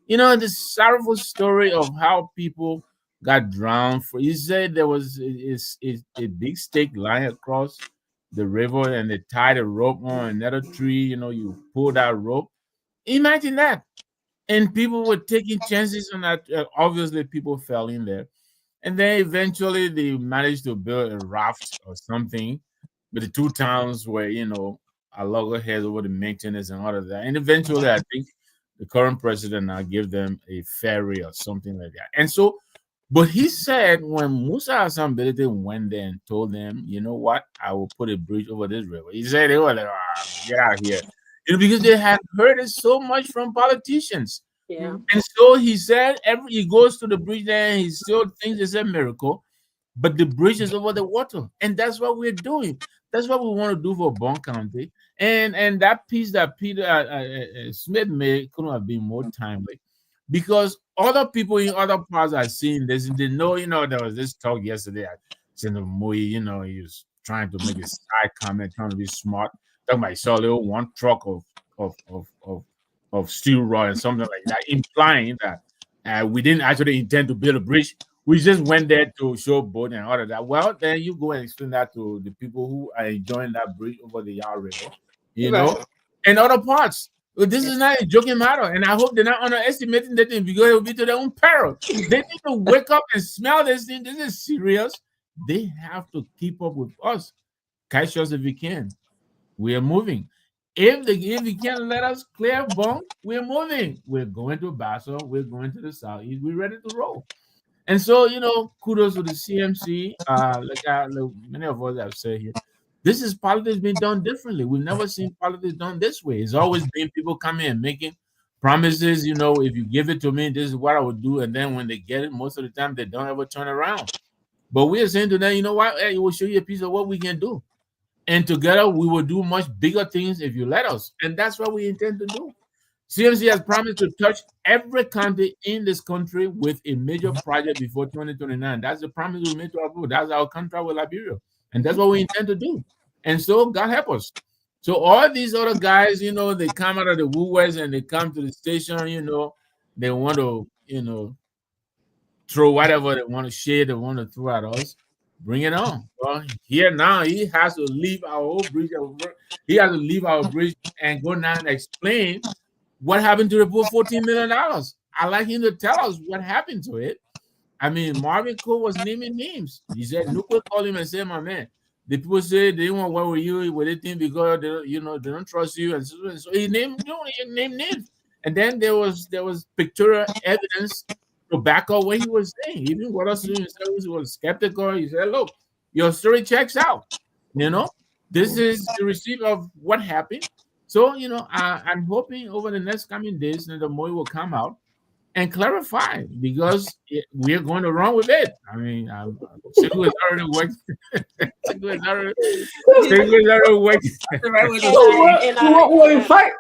The sorrowful story of how people got drowned. He said there was a big stake lying across the river, and they tied a rope on another tree. You pull that rope. Imagine that. And people were taking chances on that. Obviously, people fell in there. And then eventually they managed to build a raft or something. But the two towns were, a loggerheads over the maintenance and all of that. And eventually, I think the current president now gave them a ferry or something like that. And so, but he said when Musa Hassan Belete went there and told them, you know what, I will put a bridge over this river. He said they were like, get out of here. Because they had heard it so much from politicians. Yeah. And so he said, he goes to the bridge there and he still thinks it's a miracle, but the bridge is over the water. And that's what we're doing. That's what we want to do for Bond County. And that piece that Peter Smith made couldn't have been more timely, because other people in other parts are seeing this, and they know, there was this talk yesterday at Senator Moy, he was trying to make a side comment, trying to be smart, talking about he saw a little one truck of steel rod and something like that, implying that we didn't actually intend to build a bridge. We just went there to show boat and all of that. Well, then you go and explain that to the people who are enjoying that bridge over the Yar River, and other parts. Well, this is not a joking matter, and I hope they're not underestimating the thing, because it will be to their own peril. They need to wake up and smell this thing. This is serious. They have to keep up with us. Catch us if we can. We are moving. If you can't let us clear Bone, we're moving. We're going to Basso. We're going to the southeast. We're ready to roll. And so, kudos to the CMC. Like many of us have said here, this is politics being done differently. We've never seen politics done this way. It's always been people coming and making promises. If you give it to me, this is what I would do. And then when they get it, most of the time they don't ever turn around. But we are saying to them, you know what? Hey, we'll show you a piece of what we can do. And together we will do much bigger things if you let us. And that's what we intend to do. CMC has promised to touch every county in this country with a major project before 2029. That's the promise we made to our people. That's our contract with Liberia. And that's what we intend to do. And so God help us. So all these other guys, they come out of the woodworks and they come to the station, they want to, throw whatever they want to share, they want to throw at us. Bring it on. Well, here now, he has to leave our whole bridge. He has to leave our bridge and go now and explain what happened to the poor $14 million? I'd like him to tell us what happened to it. I mean, Marvin Cole was naming names. He said, Nuka called him and said, my man, the people say they want to work with you with anything because they don't trust you. And so he named names. And then there was pictorial evidence to back up what he was saying. Even what else he was skeptical. He said, look, your story checks out. This is the receipt of what happened. So, I'm hoping over the next coming days that the more will come out and clarify, because we're going to run with it. I mean, Single is already working. Single is already working. The right way to We'll invite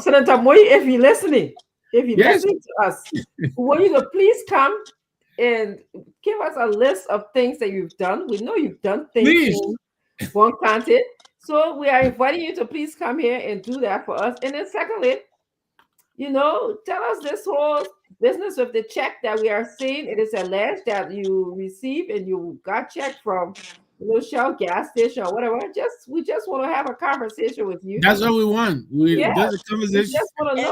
Senator Moy, if you're listening. If you're listening to us, we want you to please come and give us a list of things that you've done. We know you've done things in one content. So we are inviting you to please come here and do that for us. And then secondly, tell us this whole business of the check that we are seeing. It is alleged that you received and you got checked from Shell gas station or whatever. We just want to have a conversation with you. That's what we want. That's a conversation. We just want to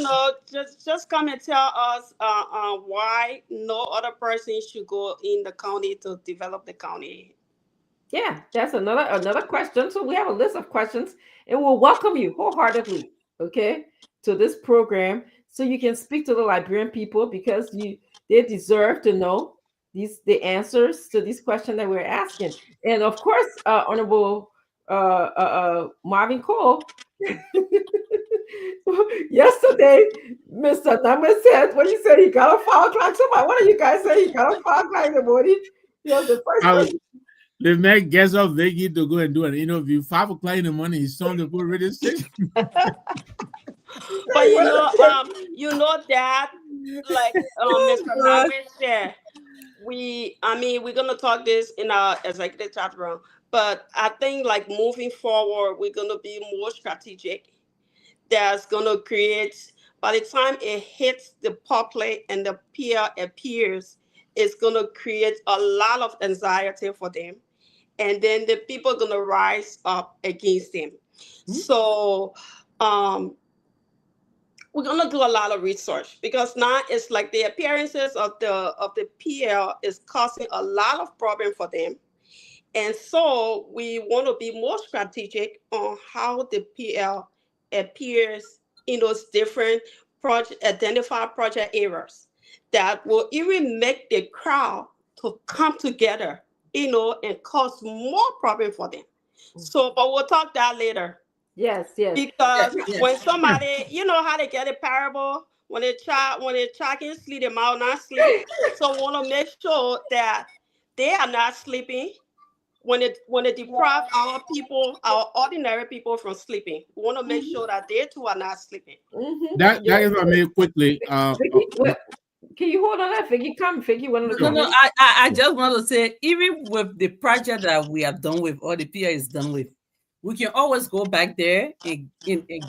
know. Just come and tell us why no other person should go in the county to develop the county. Yeah, that's another question. So we have a list of questions, and we'll welcome you wholeheartedly, okay, to this program, so you can speak to the Liberian people, because they deserve to know the answers to these questions that we're asking. And of course, Honorable Marvin Cole, yesterday, Mr. Number said, what he said, he got a 5 o'clock. Somebody, what do you guys say? He got a 5 o'clock in the morning. The first person. The man gets up Vicky to go and do an interview. 5 o'clock in the morning, he's on the board radio station. But that, like Mr. Navid said, we're gonna talk this in our executive chat room. But I think, like, moving forward, we're gonna be more strategic. That's gonna create, by the time it hits the public and the peers, it's gonna create a lot of anxiety for them. And then the people are going to rise up against them. Mm-hmm. So we're going to do a lot of research, because now it's like the appearances of the PL is causing a lot of problem for them. And so we want to be more strategic on how the PL appears in those different identified project areas that will even make the crowd to come together, and cause more problem for them. So, but we'll talk that later. Yes. Because when somebody, how they get a parable, when they can sleep, them out not sleep. So we want to make sure that they are not sleeping. When they deprive our people, our ordinary people, from sleeping, we want to make sure that they too are not sleeping. Mm-hmm. That is what I mean quickly. Can you hold on that, Figgy? Come, Figgy. No. I just want to say, even with the project that we are done with, or the PA is done with, we can always go back there and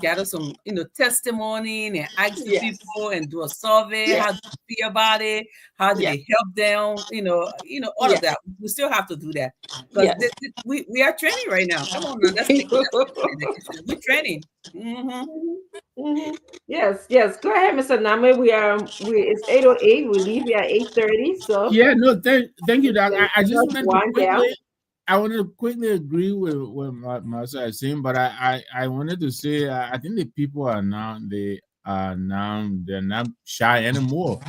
gather some, testimony and ask people and do a survey. How do you feel about it? How do they help them? All of that. We still have to do that, because we are training right now. Come on, man, we're training. Mm-hmm. Mm-hmm. Yes. Go ahead, Mr. Name. It's 8:08. We leave here at 8:30. So thank you, Doc. I just wanted to quickly. I want to quickly agree with what Marcia is saying, but I wanted to say I think the people are now they're not shy anymore.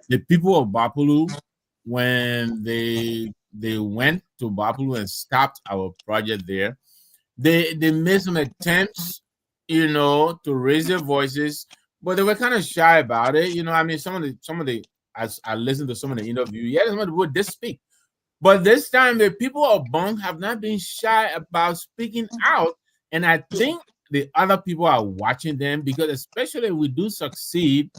The people of Bapulu, when they went to Bapulu and stopped our project there, they made some attempts, to raise their voices, but they were kind of shy about it. Some of the as I listened to some of the interviews, some of the words they speak. But this time, the people of Bong have not been shy about speaking out. And I think the other people are watching them, because especially if we do succeed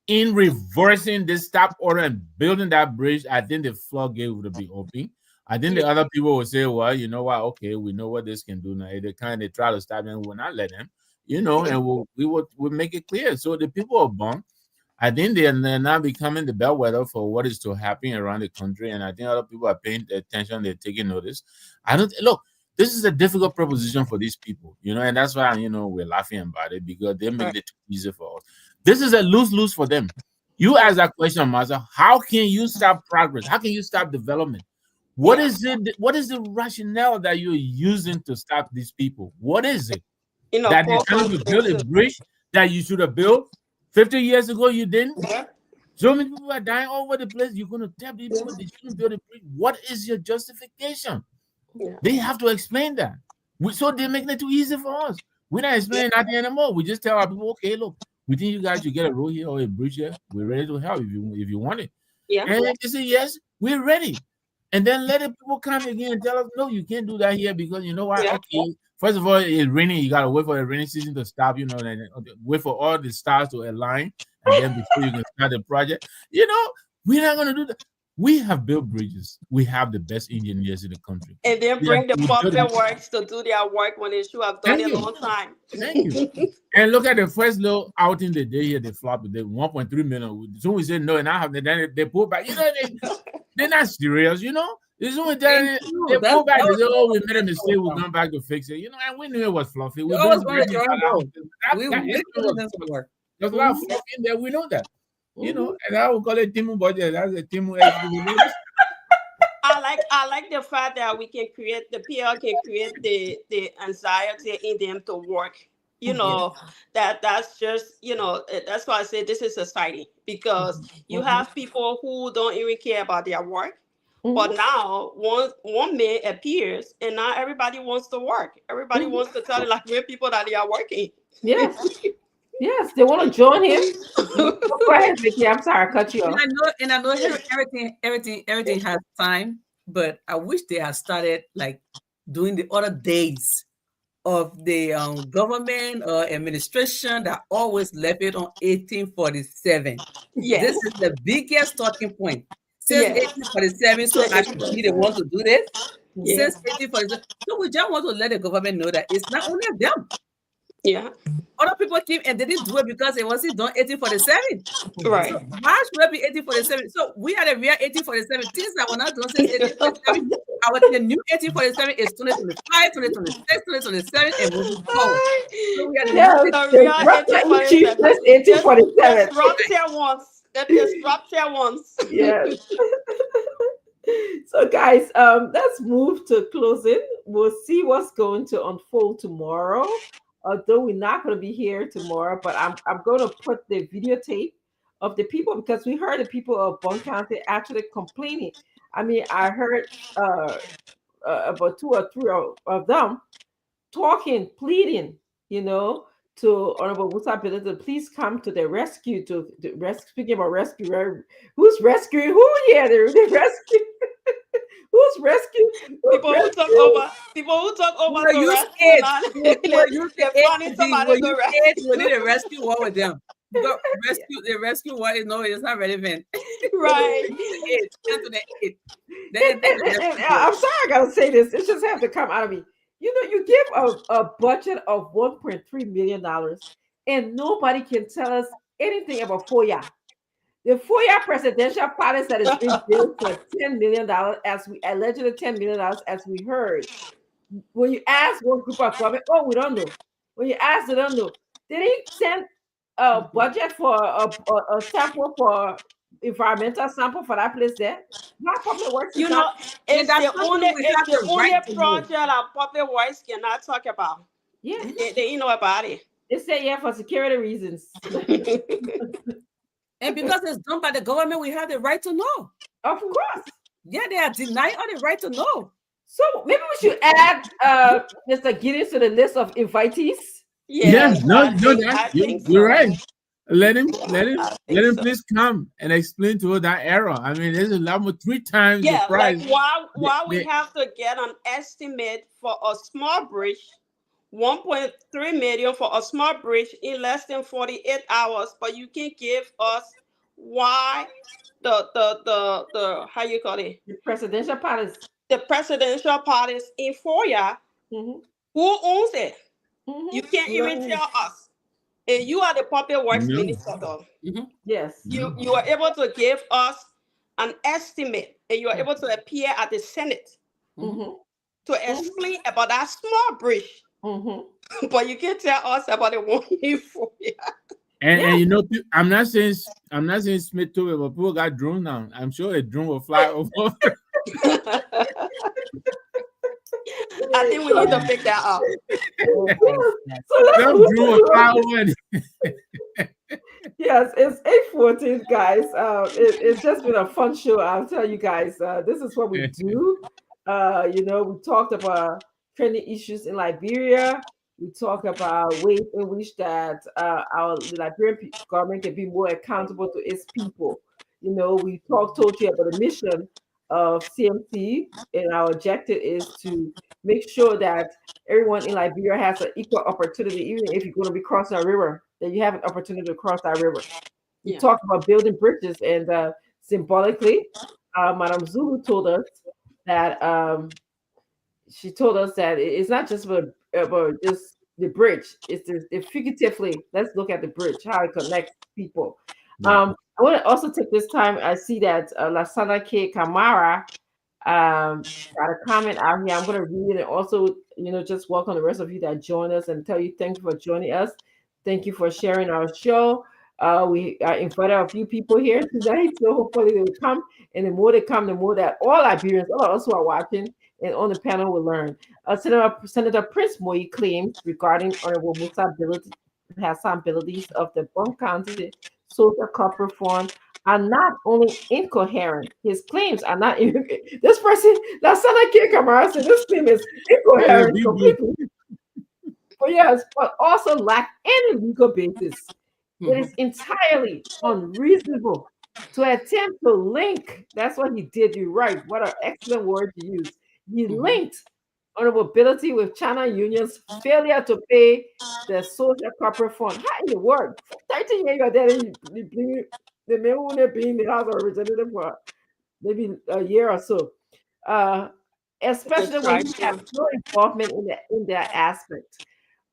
in reversing this stop order and building that bridge, I think the floodgate will be open. I think the other people will say, well, you know what? Okay, we know what this can do now. If they try to stop them, we'll not let them, and we'll make it clear. So the people of Bong, I think they're now becoming the bellwether for what is to happen around the country, and I think other people are paying attention. They're taking notice. Look. This is a difficult proposition for these people, and that's why we're laughing about it, because they're making it too easy for us. This is a lose-lose for them. You ask that question, Master. How can you stop progress? How can you stop development? What is it? What is the rationale that you're using to stop these people? What is it? That they're trying to build a bridge that you should have built 50 years ago, you didn't? Yeah. So many people are dying all over the place. You're going to tell people they shouldn't build a bridge. What is your justification? Yeah. They have to explain that. So they're making it too easy for us. We're not explaining nothing anymore. We just tell our people, okay, look, we think you guys should get a road here or a bridge here. We're ready to help if you want it. Yeah. And they say, yes, we're ready. And then let the people come again and tell us, no, you can't do that here, because you know what? Yeah. Okay, first of all, it's raining. You gotta wait for the rainy season to stop. And wait for all the stars to align, and then before you can start the project. We're not gonna do that. We have built bridges. We have the best engineers in the country. And then bring the public works to do their work when they should have done it a long time. Thank you. And look at the first little outing they did here. They flopped. They 1.3 million. Soon we said no, and then they pull back. They're not serious. As soon as they pull back, they say, "Oh, we made a mistake. We'll come back to fix it." And we knew it was fluffy. We always want to work. There's a lot of fluff in there. We know that. And I would call it Timu budget. That's a Timu. I like the fact that we can create the PR can create the anxiety in them to work. That's just that's why I say this is exciting, because you have people who don't even care about their work. But now one man appears, and now everybody wants to work. Everybody wants to tell real people that they are working. Yes. Yes, they want to join him. Go ahead, Vicky. I'm sorry, I cut you off. And I know everything has time, but I wish they had started doing the other days of the government or administration that always left it on 1847. Yes. This is the biggest talking point. Since 1847, so I should be the one to do this. Since 1847, so we just want to let the government know that it's not only them. Yeah. Other people came and they didn't do it because it wasn't done 1847. Right. So why should it be 1847? So we are the real 1847. Things that were not done since 1847. The new 1847 is 2025, 2026, 2027, and moving forward. So we are the real 1847. 1847. The disruptor ones. Yes. So guys, let's move to closing. We'll see what's going to unfold tomorrow. Although we're not going to be here tomorrow, but I'm going to put the videotape of the people, because we heard the people of Bond County actually complaining. I mean, I heard about 2 or 3 of them talking, pleading, to Honorable Musa Bello to please come to the rescue. Speaking about rescue, who's rescuing who here? The rescue. Who's rescuing? People who talk over the rescue. They're finding somebody to rescue. We need a rescue war with them. The rescue war is not relevant. Right. I'm sorry, I gotta say this. It just has to come out of me. You give a budget of $1.3 million, and nobody can tell us anything about FOIA. The FOIA presidential palace that has been built for $10 million, allegedly $10 million, as we heard. When you ask one group of government, oh, we don't know. When you ask, they don't know. They didn't send a budget for a sample for environmental sample for that place there. Not public works. It's the only project that public works cannot talk about. Yeah, they know about it. They say for security reasons. And because it's done by the government, we have the right to know. Of course. Yeah, they are denying all the right to know. So maybe we should add Mr. Giddens to the list of invitees. Yes, you're right. Let him please come and explain to us that error. I mean, there's a level 3 times the price. Why we have to get an estimate for a small bridge, 1.3 million for a small bridge in less than 48 hours, but you can give us why the how you call it? The presidential palace. The presidential palace in FOIA. Who owns it? You can't even tell us. And you are the public works minister, though. Yes. You are able to give us an estimate, and you are able to appear at the Senate to explain about that small bridge. But you can tell us about the one in Euphoria. And you know, I'm not saying Smith to it, but people got drone now. I'm sure a drone will fly over. I think we need to pick that up. Some drone will fly over. Yes, it's 8:14, guys. It's just been a fun show. I'll tell you guys. This is what we do. You know, we talked about trending issues in Liberia. We talk about ways in which that the Liberian government can be more accountable to its people. You know, we told you about the mission of CMC, and our objective is to make sure that everyone in Liberia has an equal opportunity, even if you're going to be crossing a river, that you have an opportunity to cross that river. We talk about building bridges, and symbolically, Madame Zulu told us that she told us that it's not just about just the bridge. It's figuratively. Let's look at the bridge, how it connects people. I want to also take this time. I see that Lasana K. Kamara got a comment out here. I'm going to read it, and also, you know, just welcome the rest of you that joined us and tell you thank you for joining us. Thank you for sharing our show. We invited a few people here tonight, so hopefully they will come. And the more they come, the more that all Liberians, all of us who are watching and on the panel will learn. Senator Prince Moyi claims regarding Honorable Musa Hassan abilities of the Bong County Social Corporate Fund are not only incoherent, his claims are not. This person, Lasana K. Kamara said this claim is incoherent completely. But yes, but also lack any legal basis. It is entirely unreasonable to attempt to link. That's what he did. You're right. What an excellent word to use. He linked honorability with China Union's failure to pay the social corporate fund. How in the world? 13 years ago, the man who being the House of Representative for maybe a year or so. Especially when he has no involvement in that aspect.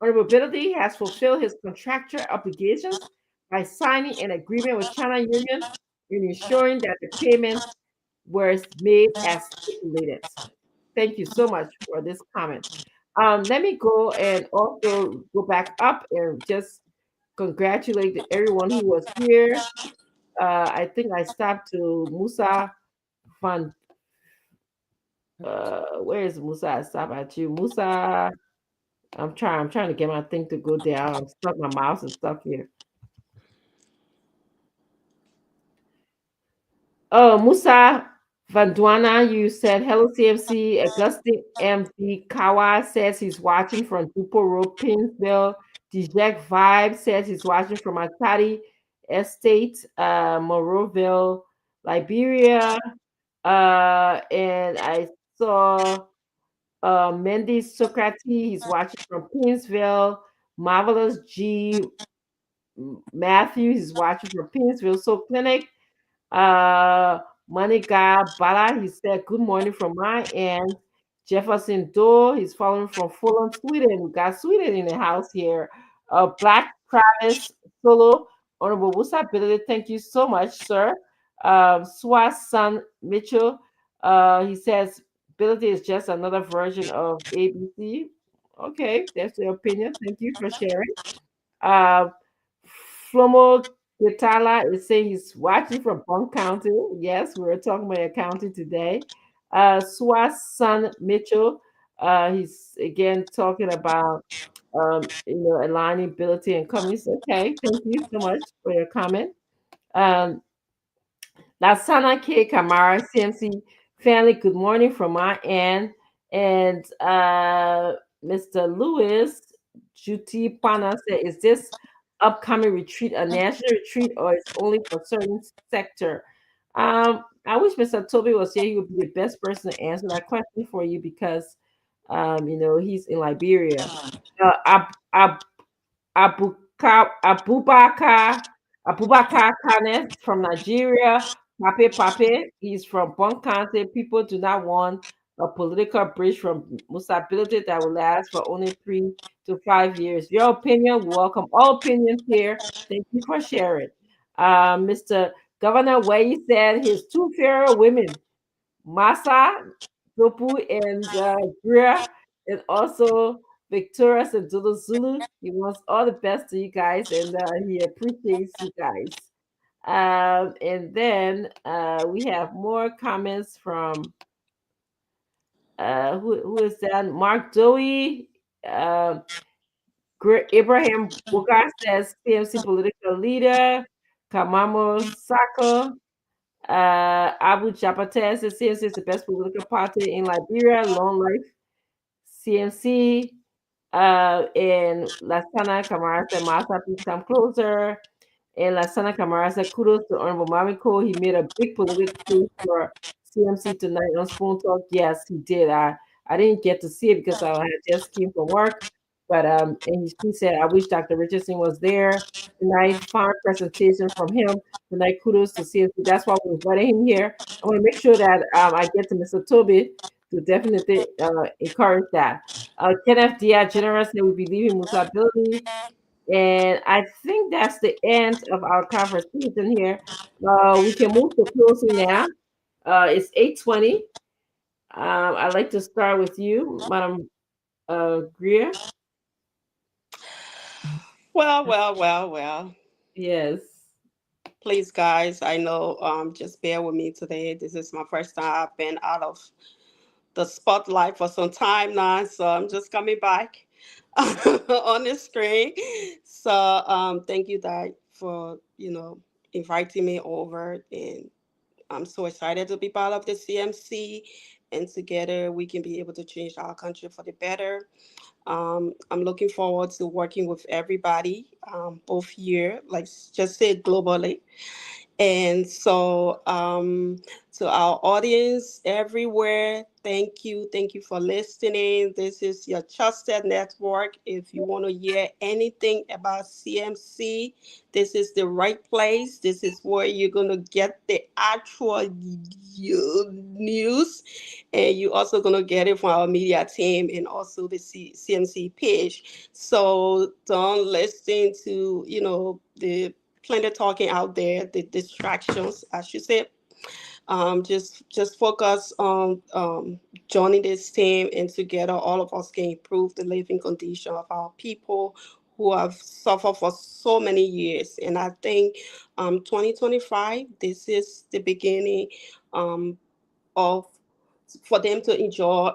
Honorability has fulfilled his contractual obligations by signing an agreement with China Union and ensuring that the payments were made as stipulated. Thank you so much for this comment. Let me go and also go back up and just congratulate everyone who was here. I think I stopped to Musa Van. Where is Musa? I stopped at you, Musa. I'm trying to get my thing to go down. I'm stuck, my mouse is stuck here. Oh, Musa Vanduana, you said hello CMC. Augustine MD Kawa says he's watching from Dupo Road, Pinsville. Dijek Vibe says he's watching from Atari Estate, Moroville, Liberia. And I saw Mendy Socrates, he's watching from Pinsville. Marvelous G Matthews is watching from Pinsville. So Clinic, Monica Bala, he said, good morning from my end. Jefferson Doe, he's following from Fulham, Sweden. We got Sweden in the house here. Black Travis Solo, Honorable Musa Billy, thank you so much, sir. Swasan Mitchell, he says, Ability is just another version of ABC. Okay, that's your opinion. Thank you for sharing. Flomo Getala is saying he's watching from Bunk County. Yes, we were talking about accounting today. Swasan Mitchell, he's again talking about aligning ability and companies. Okay, thank you so much for your comment. Lasana K. Kamara, CMC family, good morning from my end. And Mr. Lewis Juti Pana said, is this upcoming retreat a national retreat or it's only for certain sector? I wish Mr. Toby was here. He would be the best person to answer that question for you because, he's in Liberia. Abubakar Kane from Nigeria. Pape, he's from Bon County. People do not want a political bridge from Musability that will last for only 3 to 5 years. Your opinion, welcome all opinions here. Thank you for sharing. Mr. Governor Way said his two fairer women, Masa Dopu and Greer, and also Victoria and Zulu Zulu. He wants all the best to you guys, and he appreciates you guys. And then we have more comments from who is that? Mark Dowie. Abraham Bukar says CMC political leader. Kamamo Sako. Abu Japate says CMC is the best political party in Liberia. Long life CMC. And Lasana Kamara said Masa, please come closer. And Lasana Kamara said kudos to Honorable Mamiko. He made a big political case for CMC tonight on Spoon Talk. Yes, he did. I didn't get to see it because I just came from work. But and he said, I wish Dr. Richardson was there tonight. Fine presentation from him tonight. Kudos to CMC. That's why we invited him here. I want to make sure that I get to Mr. Toby to definitely encourage that. Kenneth Diaz generously will be leaving Musa Building. And I think that's the end of our conversation here. We can move to closing now. It's 8:20. I'd like to start with you, Madam Greer. Well. Yes. Please, guys, I know, just bear with me today. This is my first time I've been out of the spotlight for some time now, so I'm just coming back on the screen. So thank you, Dad, for inviting me over, and I'm so excited to be part of the CMC, and together we can be able to change our country for the better. I'm looking forward to working with everybody, both here, like just say globally. And so, to our audience everywhere, thank you. Thank you for listening. This is your trusted network. If you want to hear anything about CMC, this is the right place. This is where you're going to get the actual news. And you're also going to get it from our media team and also the CMC page. So don't listen to, the plenty of talking out there, the distractions, I should say. Just focus on joining this team, and together all of us can improve the living condition of our people who have suffered for so many years. And I think 2025, this is the beginning of for them to enjoy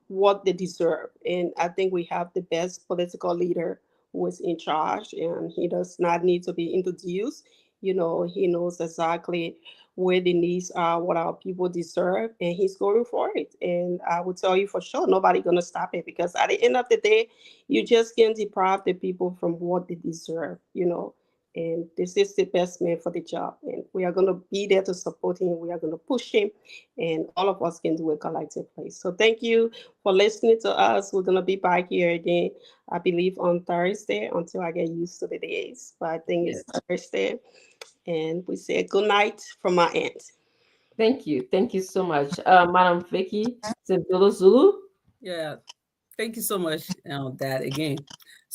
what they deserve. And I think we have the best political leader who is in charge, and he does not need to be introduced. He knows exactly where the needs are, what our people deserve, and he's going for it. And I will tell you for sure, nobody gonna stop it, because at the end of the day, you just can't deprive the people from what they deserve. And this is the best man for the job, and we are going to be there to support him. We are going to push him, and all of us can do a collective place. So thank you for listening to us. We're going to be back here again, I believe, on Thursday, until I get used to the days. But I think it's Thursday, and we say good night from my end. Thank you so much, Madam Vicky Zulu. Yeah, thank you so much, Dad, again.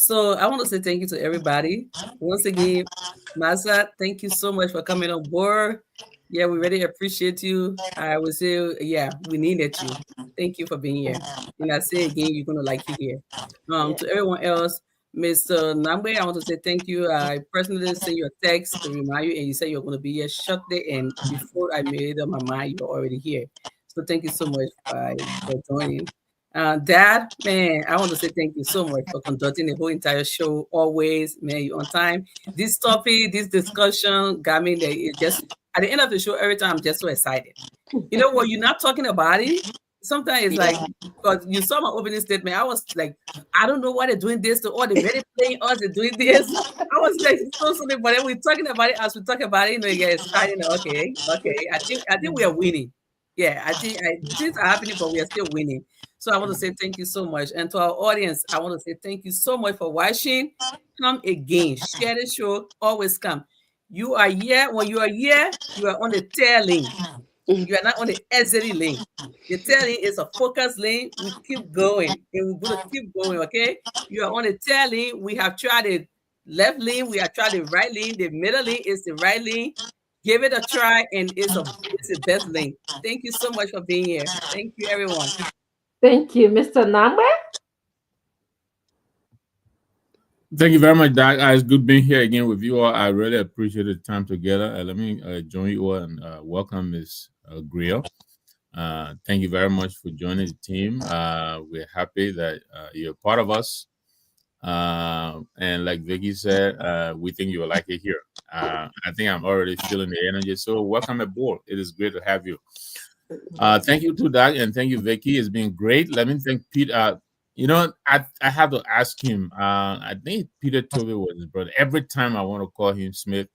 So I want to say thank you to everybody. Once again, Masa, thank you so much for coming on board. Yeah, we really appreciate you. I would say, yeah, we needed you. Thank you for being here. And I say again, you're gonna like it here. To everyone else, Mr. Nambe, I want to say thank you. I personally sent you a text to remind you, and you said you're gonna be here shortly. And before I made up my mind, you're already here. So thank you so much for joining. Dad, man, I want to say thank you so much for conducting the whole entire show. Always, man, you on time. This topic, this discussion got me there. It just at the end of the show, every time I'm just so excited. You know what? You're not talking about it. Sometimes it's like, because you saw my opening statement, I was like, I don't know why they're doing this to all the ready playing us, they're doing this. I was like, so something, but then we're talking about it as we talk about it, you get excited. Okay. I think we are winning. Yeah, I think things are happening, but we are still winning. So I want to say thank you so much. And to our audience, I want to say thank you so much for watching. Come again. Share the show. Always come. You are here. When you are here, you are on the tail lane. You are not on the exit lane. The tail lane is a focus lane. We keep going. And we're going to keep going, okay? You are on the tail lane. We have tried the left lane. We have tried the right lane. The middle lane is the right lane. Give it a try, and it's the best link. Thank you so much for being here. Thank you, everyone. Thank you, Mr. Namwe. Thank you very much, Doc. It's good being here again with you all. I really appreciate the time together. Let me join you all and welcome Ms. Grill. Thank you very much for joining the team. We're happy that you're part of us. And like Vicky said, we think you will like it here. I think I'm already feeling the energy. So welcome aboard. It is great to have you. Thank you to Doug and thank you, Vicky. It's been great. Let me thank Pete. You know, I have to ask him. I think Peter Toby was his brother. Every time I want to call him Smith,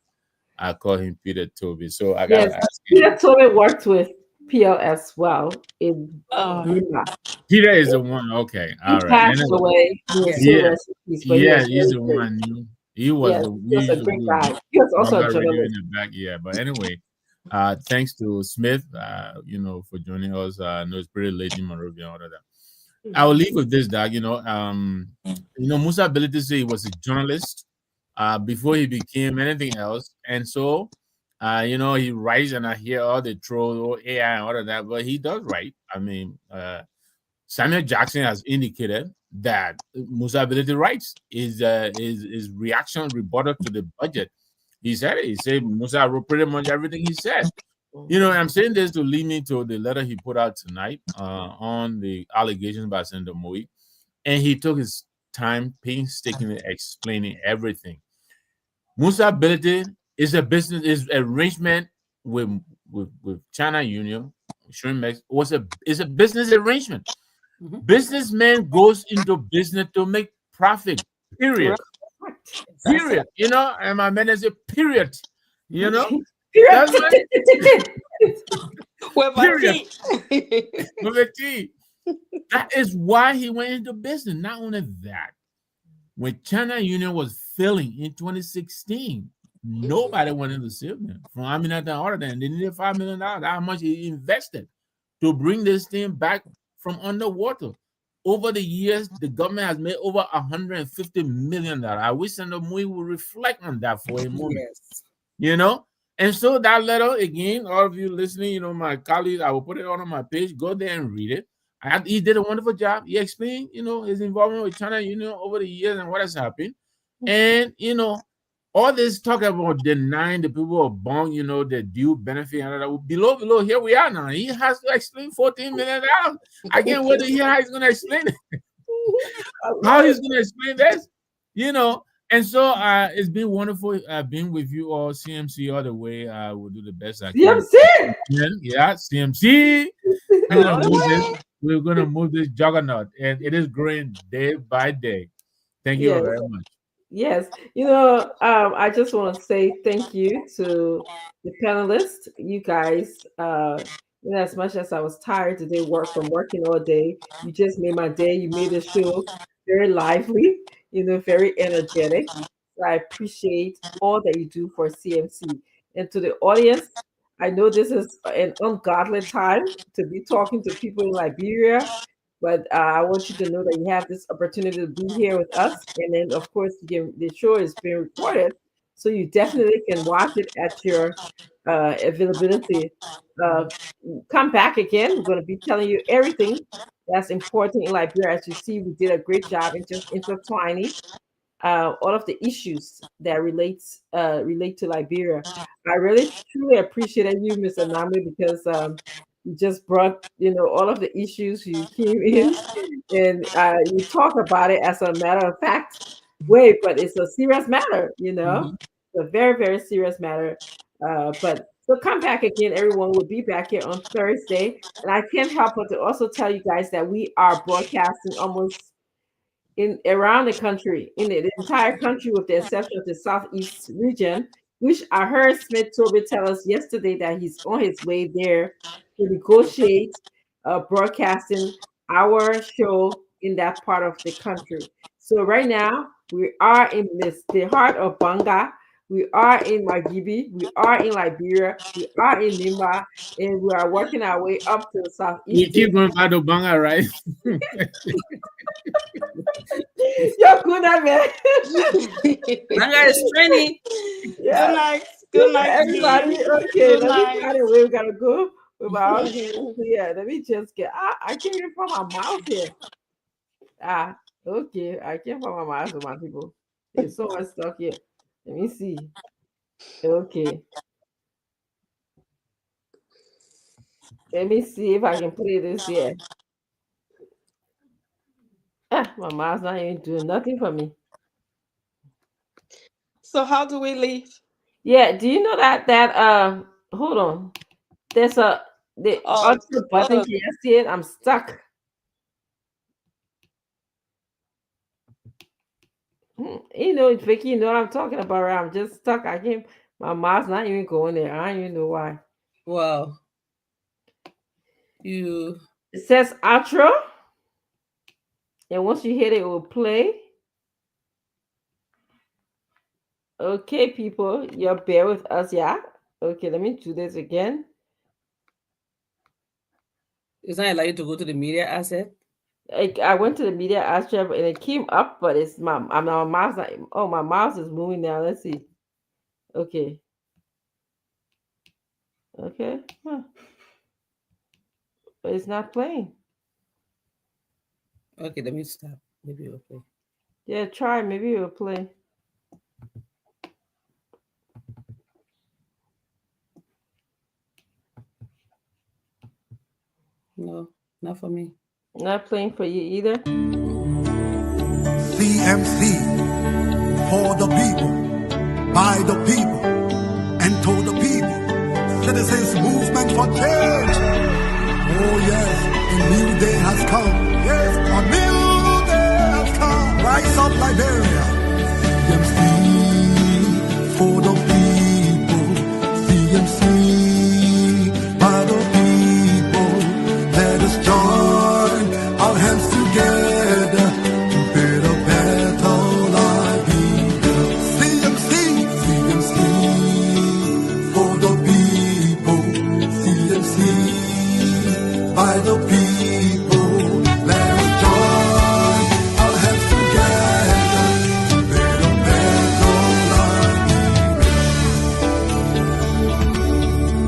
I call him Peter Toby. So I gotta ask him. Peter Toby worked with PL as well in Lima. Peter is the one. Okay, all He right. passed away. Yeah, he's the one. He was a great guy. He was also a journalist. In the back. Yeah, but anyway, thanks to Smith, you know, for joining us. I know it's pretty late in Monrovia and all of that. I will leave with this, Doug. You know, Musa Ability say he was a journalist before he became anything else, and so you know, he writes, and I hear all the troll AI and all of that, but he does write. I mean, Samuel Jackson has indicated that Musa Ability writes is reaction rebuttal to the budget. He said it. He said Musa wrote pretty much everything he said. You know, I'm saying this to lead me to the letter he put out tonight on the allegations by Senator Moe, and he took his time painstakingly explaining everything. Musa Ability is a business arrangement with China Union. Is a business arrangement. Mm-hmm. Businessman goes into business to make profit. Period. Period. You know, and my man is a period. You know. That's right. With a T. That is why he went into business. Not only that, when China Union was failing in 2016, nobody wanted to save them from Aminata and order them. They needed $5 million. How much he invested to bring this thing back from underwater. Over the years, the government has made over $150 million. I wish Senator Moe would reflect on that for a moment. Yes. You know? And so that letter, again, all of you listening, you know, my colleagues, I will put it on my page. Go there and read it. He did a wonderful job. He explained, you know, his involvement with China Union over the years and what has happened. And, you know, all this talk about denying the people of Bong, you know, the due benefit and all that. Below, here we are now. He has to explain $14 million. I can't wait to hear how he's going to explain it. How he's going to explain this, you know. And so it's been wonderful being with you all, CMC all the way. We'll do the best I can. CMC! Yeah, CMC. We're going to move this juggernaut, and it is growing day by day. Thank you all very much. Yes. You know, I just want to say thank you to the panelists. You guys, you know, as much as I was tired today, from working all day, you just made my day. You made the show very lively, you know, very energetic. So I appreciate all that you do for CMC. And to the audience, I know this is an ungodly time to be talking to people in Liberia, but I want you to know that you have this opportunity to be here with us. And then, of course, the show is being recorded, so you definitely can watch it at your availability. Come back again. We're going to be telling you everything that's important in Liberia. As you see, we did a great job in just intertwining all of the issues that relate to Liberia. I really truly appreciated you, Mr. Namwe, because you just brought, you know, all of the issues. You came in and you talk about it as a matter of fact way, but it's a serious matter, you know. It's a very, very serious matter. But so come back again, everyone. Will be back here on Thursday. And I can't help but to also tell you guys that we are broadcasting almost around the country, in the entire country, with the exception of the Southeast region, which I heard Smith Toby tell us yesterday that he's on his way there to negotiate broadcasting our show in that part of the country. So right now, we are in the heart of Banga. We are in Margibi, we are in Liberia, we are in Lima, and we are working our way up to the southeast. We keep going back to Banga, right? You're good at man. Banga is training. Yeah. Good night. Good night, Everybody, Lee. okay, Good let me night. find a way. We gotta go with our yeah. Let me just get. I can't even find my mouse here. Okay, I can't find my mouse with my people. There's so much stuff here. Let me see. Okay, let me see if I can play this here. My mouse not even doing nothing for me. So how do we leave? Yeah, do you know that hold on. There's the Oh, other button. Can you see it? I'm stuck. You know, Vicky, you know what I'm talking about, right? I'm just stuck. I can't, my mouse not even going there. I don't even know why. Wow. It says outro. And once you hit it, it will play. Okay, people, you're bear with us, yeah? Okay, let me do this again. It's not allow you to go to the media asset. I went to the media asset and it came up, but it's my mouse. Oh, my mouse is moving now. Let's see. Okay. Okay. Huh. But it's not playing. Okay, let me stop. Maybe it'll play. Yeah, try. Maybe it will play. No, not for me. Not playing for you either. CMC for the people, by the people, and to the people. Citizens movement for change. Oh yes, a new day has come. Yes, a new day has come. Rise up, Liberia. CMC for the people. CMC by the people. Let us join our hands together to build a better life. CMC, CMC for the people. CMC by the people. Let us join our hands together to build a better life.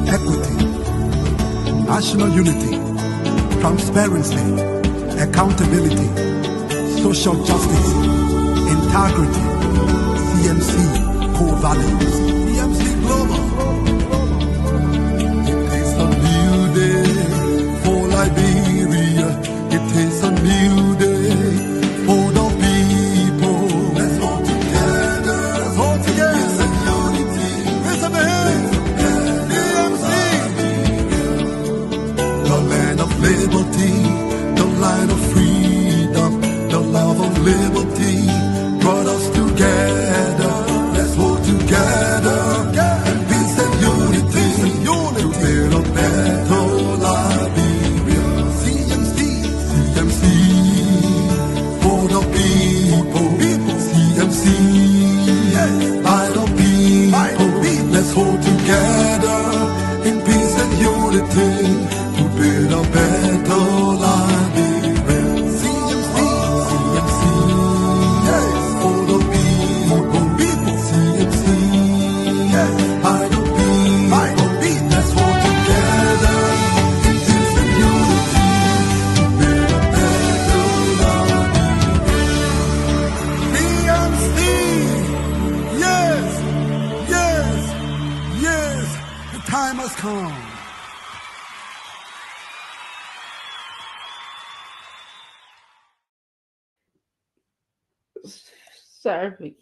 Equity, national unity, transparency, accountability, social justice, integrity, CMC core values. CMC Global. It is a new day for Liberia. It is a new day for the people. Let's all together. Let's all together. It's a unity. It's a man. The land of liberty, the land of freedom, the love of liberty brought us together. Let's hold together in peace and unity to build a better Liberia. CMC, CMC for the people. CMC by the people. Let's hold together in peace and unity to build a better Liberia. CMC, CMC, yes, for the people. CMC, yes, by the people. Let's hold together in peace and unity to build a better Liberia. CMC, yes, yes, yes, the time has come. Sorry.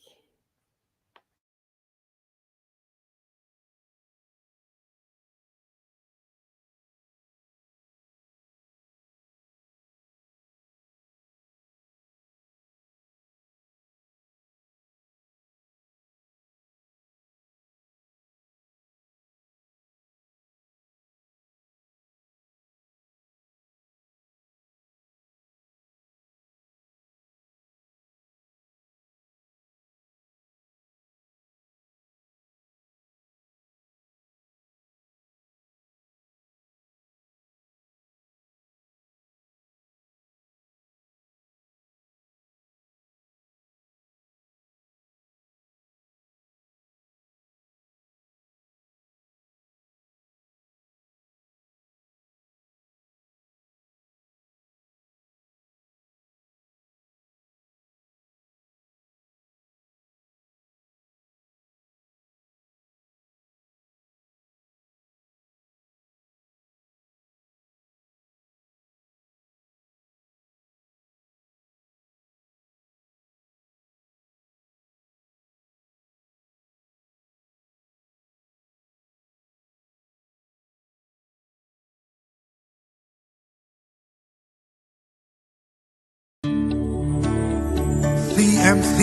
CMC,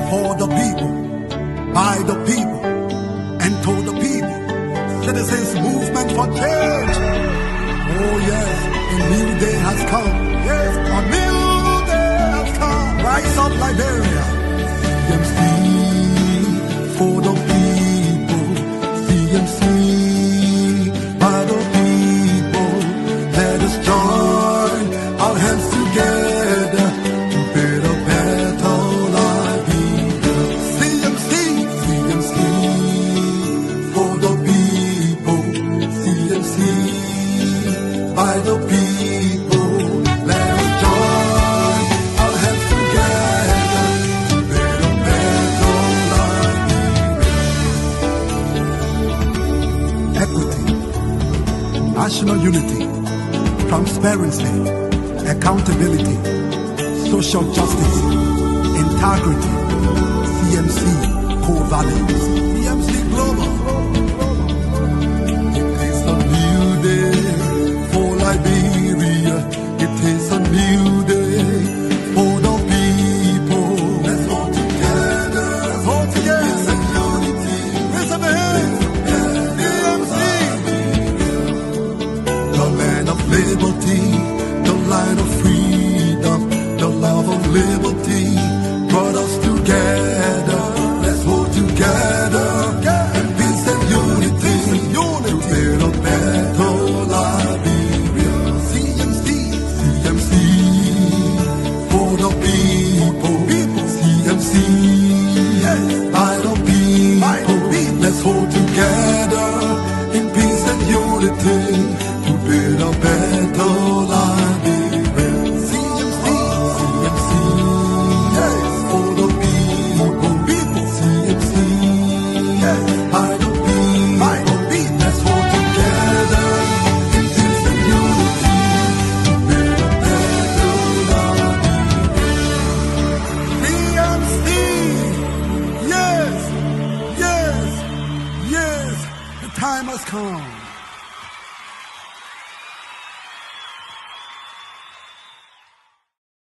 for the people, by the people, and to the people. Citizens movement for change. Oh yes, a new day has come. Yes, a new day has come. Rise up Liberia. CMC, for the people. CMC, by the people. Let us join our hands together to build a better life. CMC, CMC, for the people. CMC, by the people. Let us join our hands together to build a better life. Equity, national unity, transparency, accountability, social justice, integrity, CMC core values. CMC Global.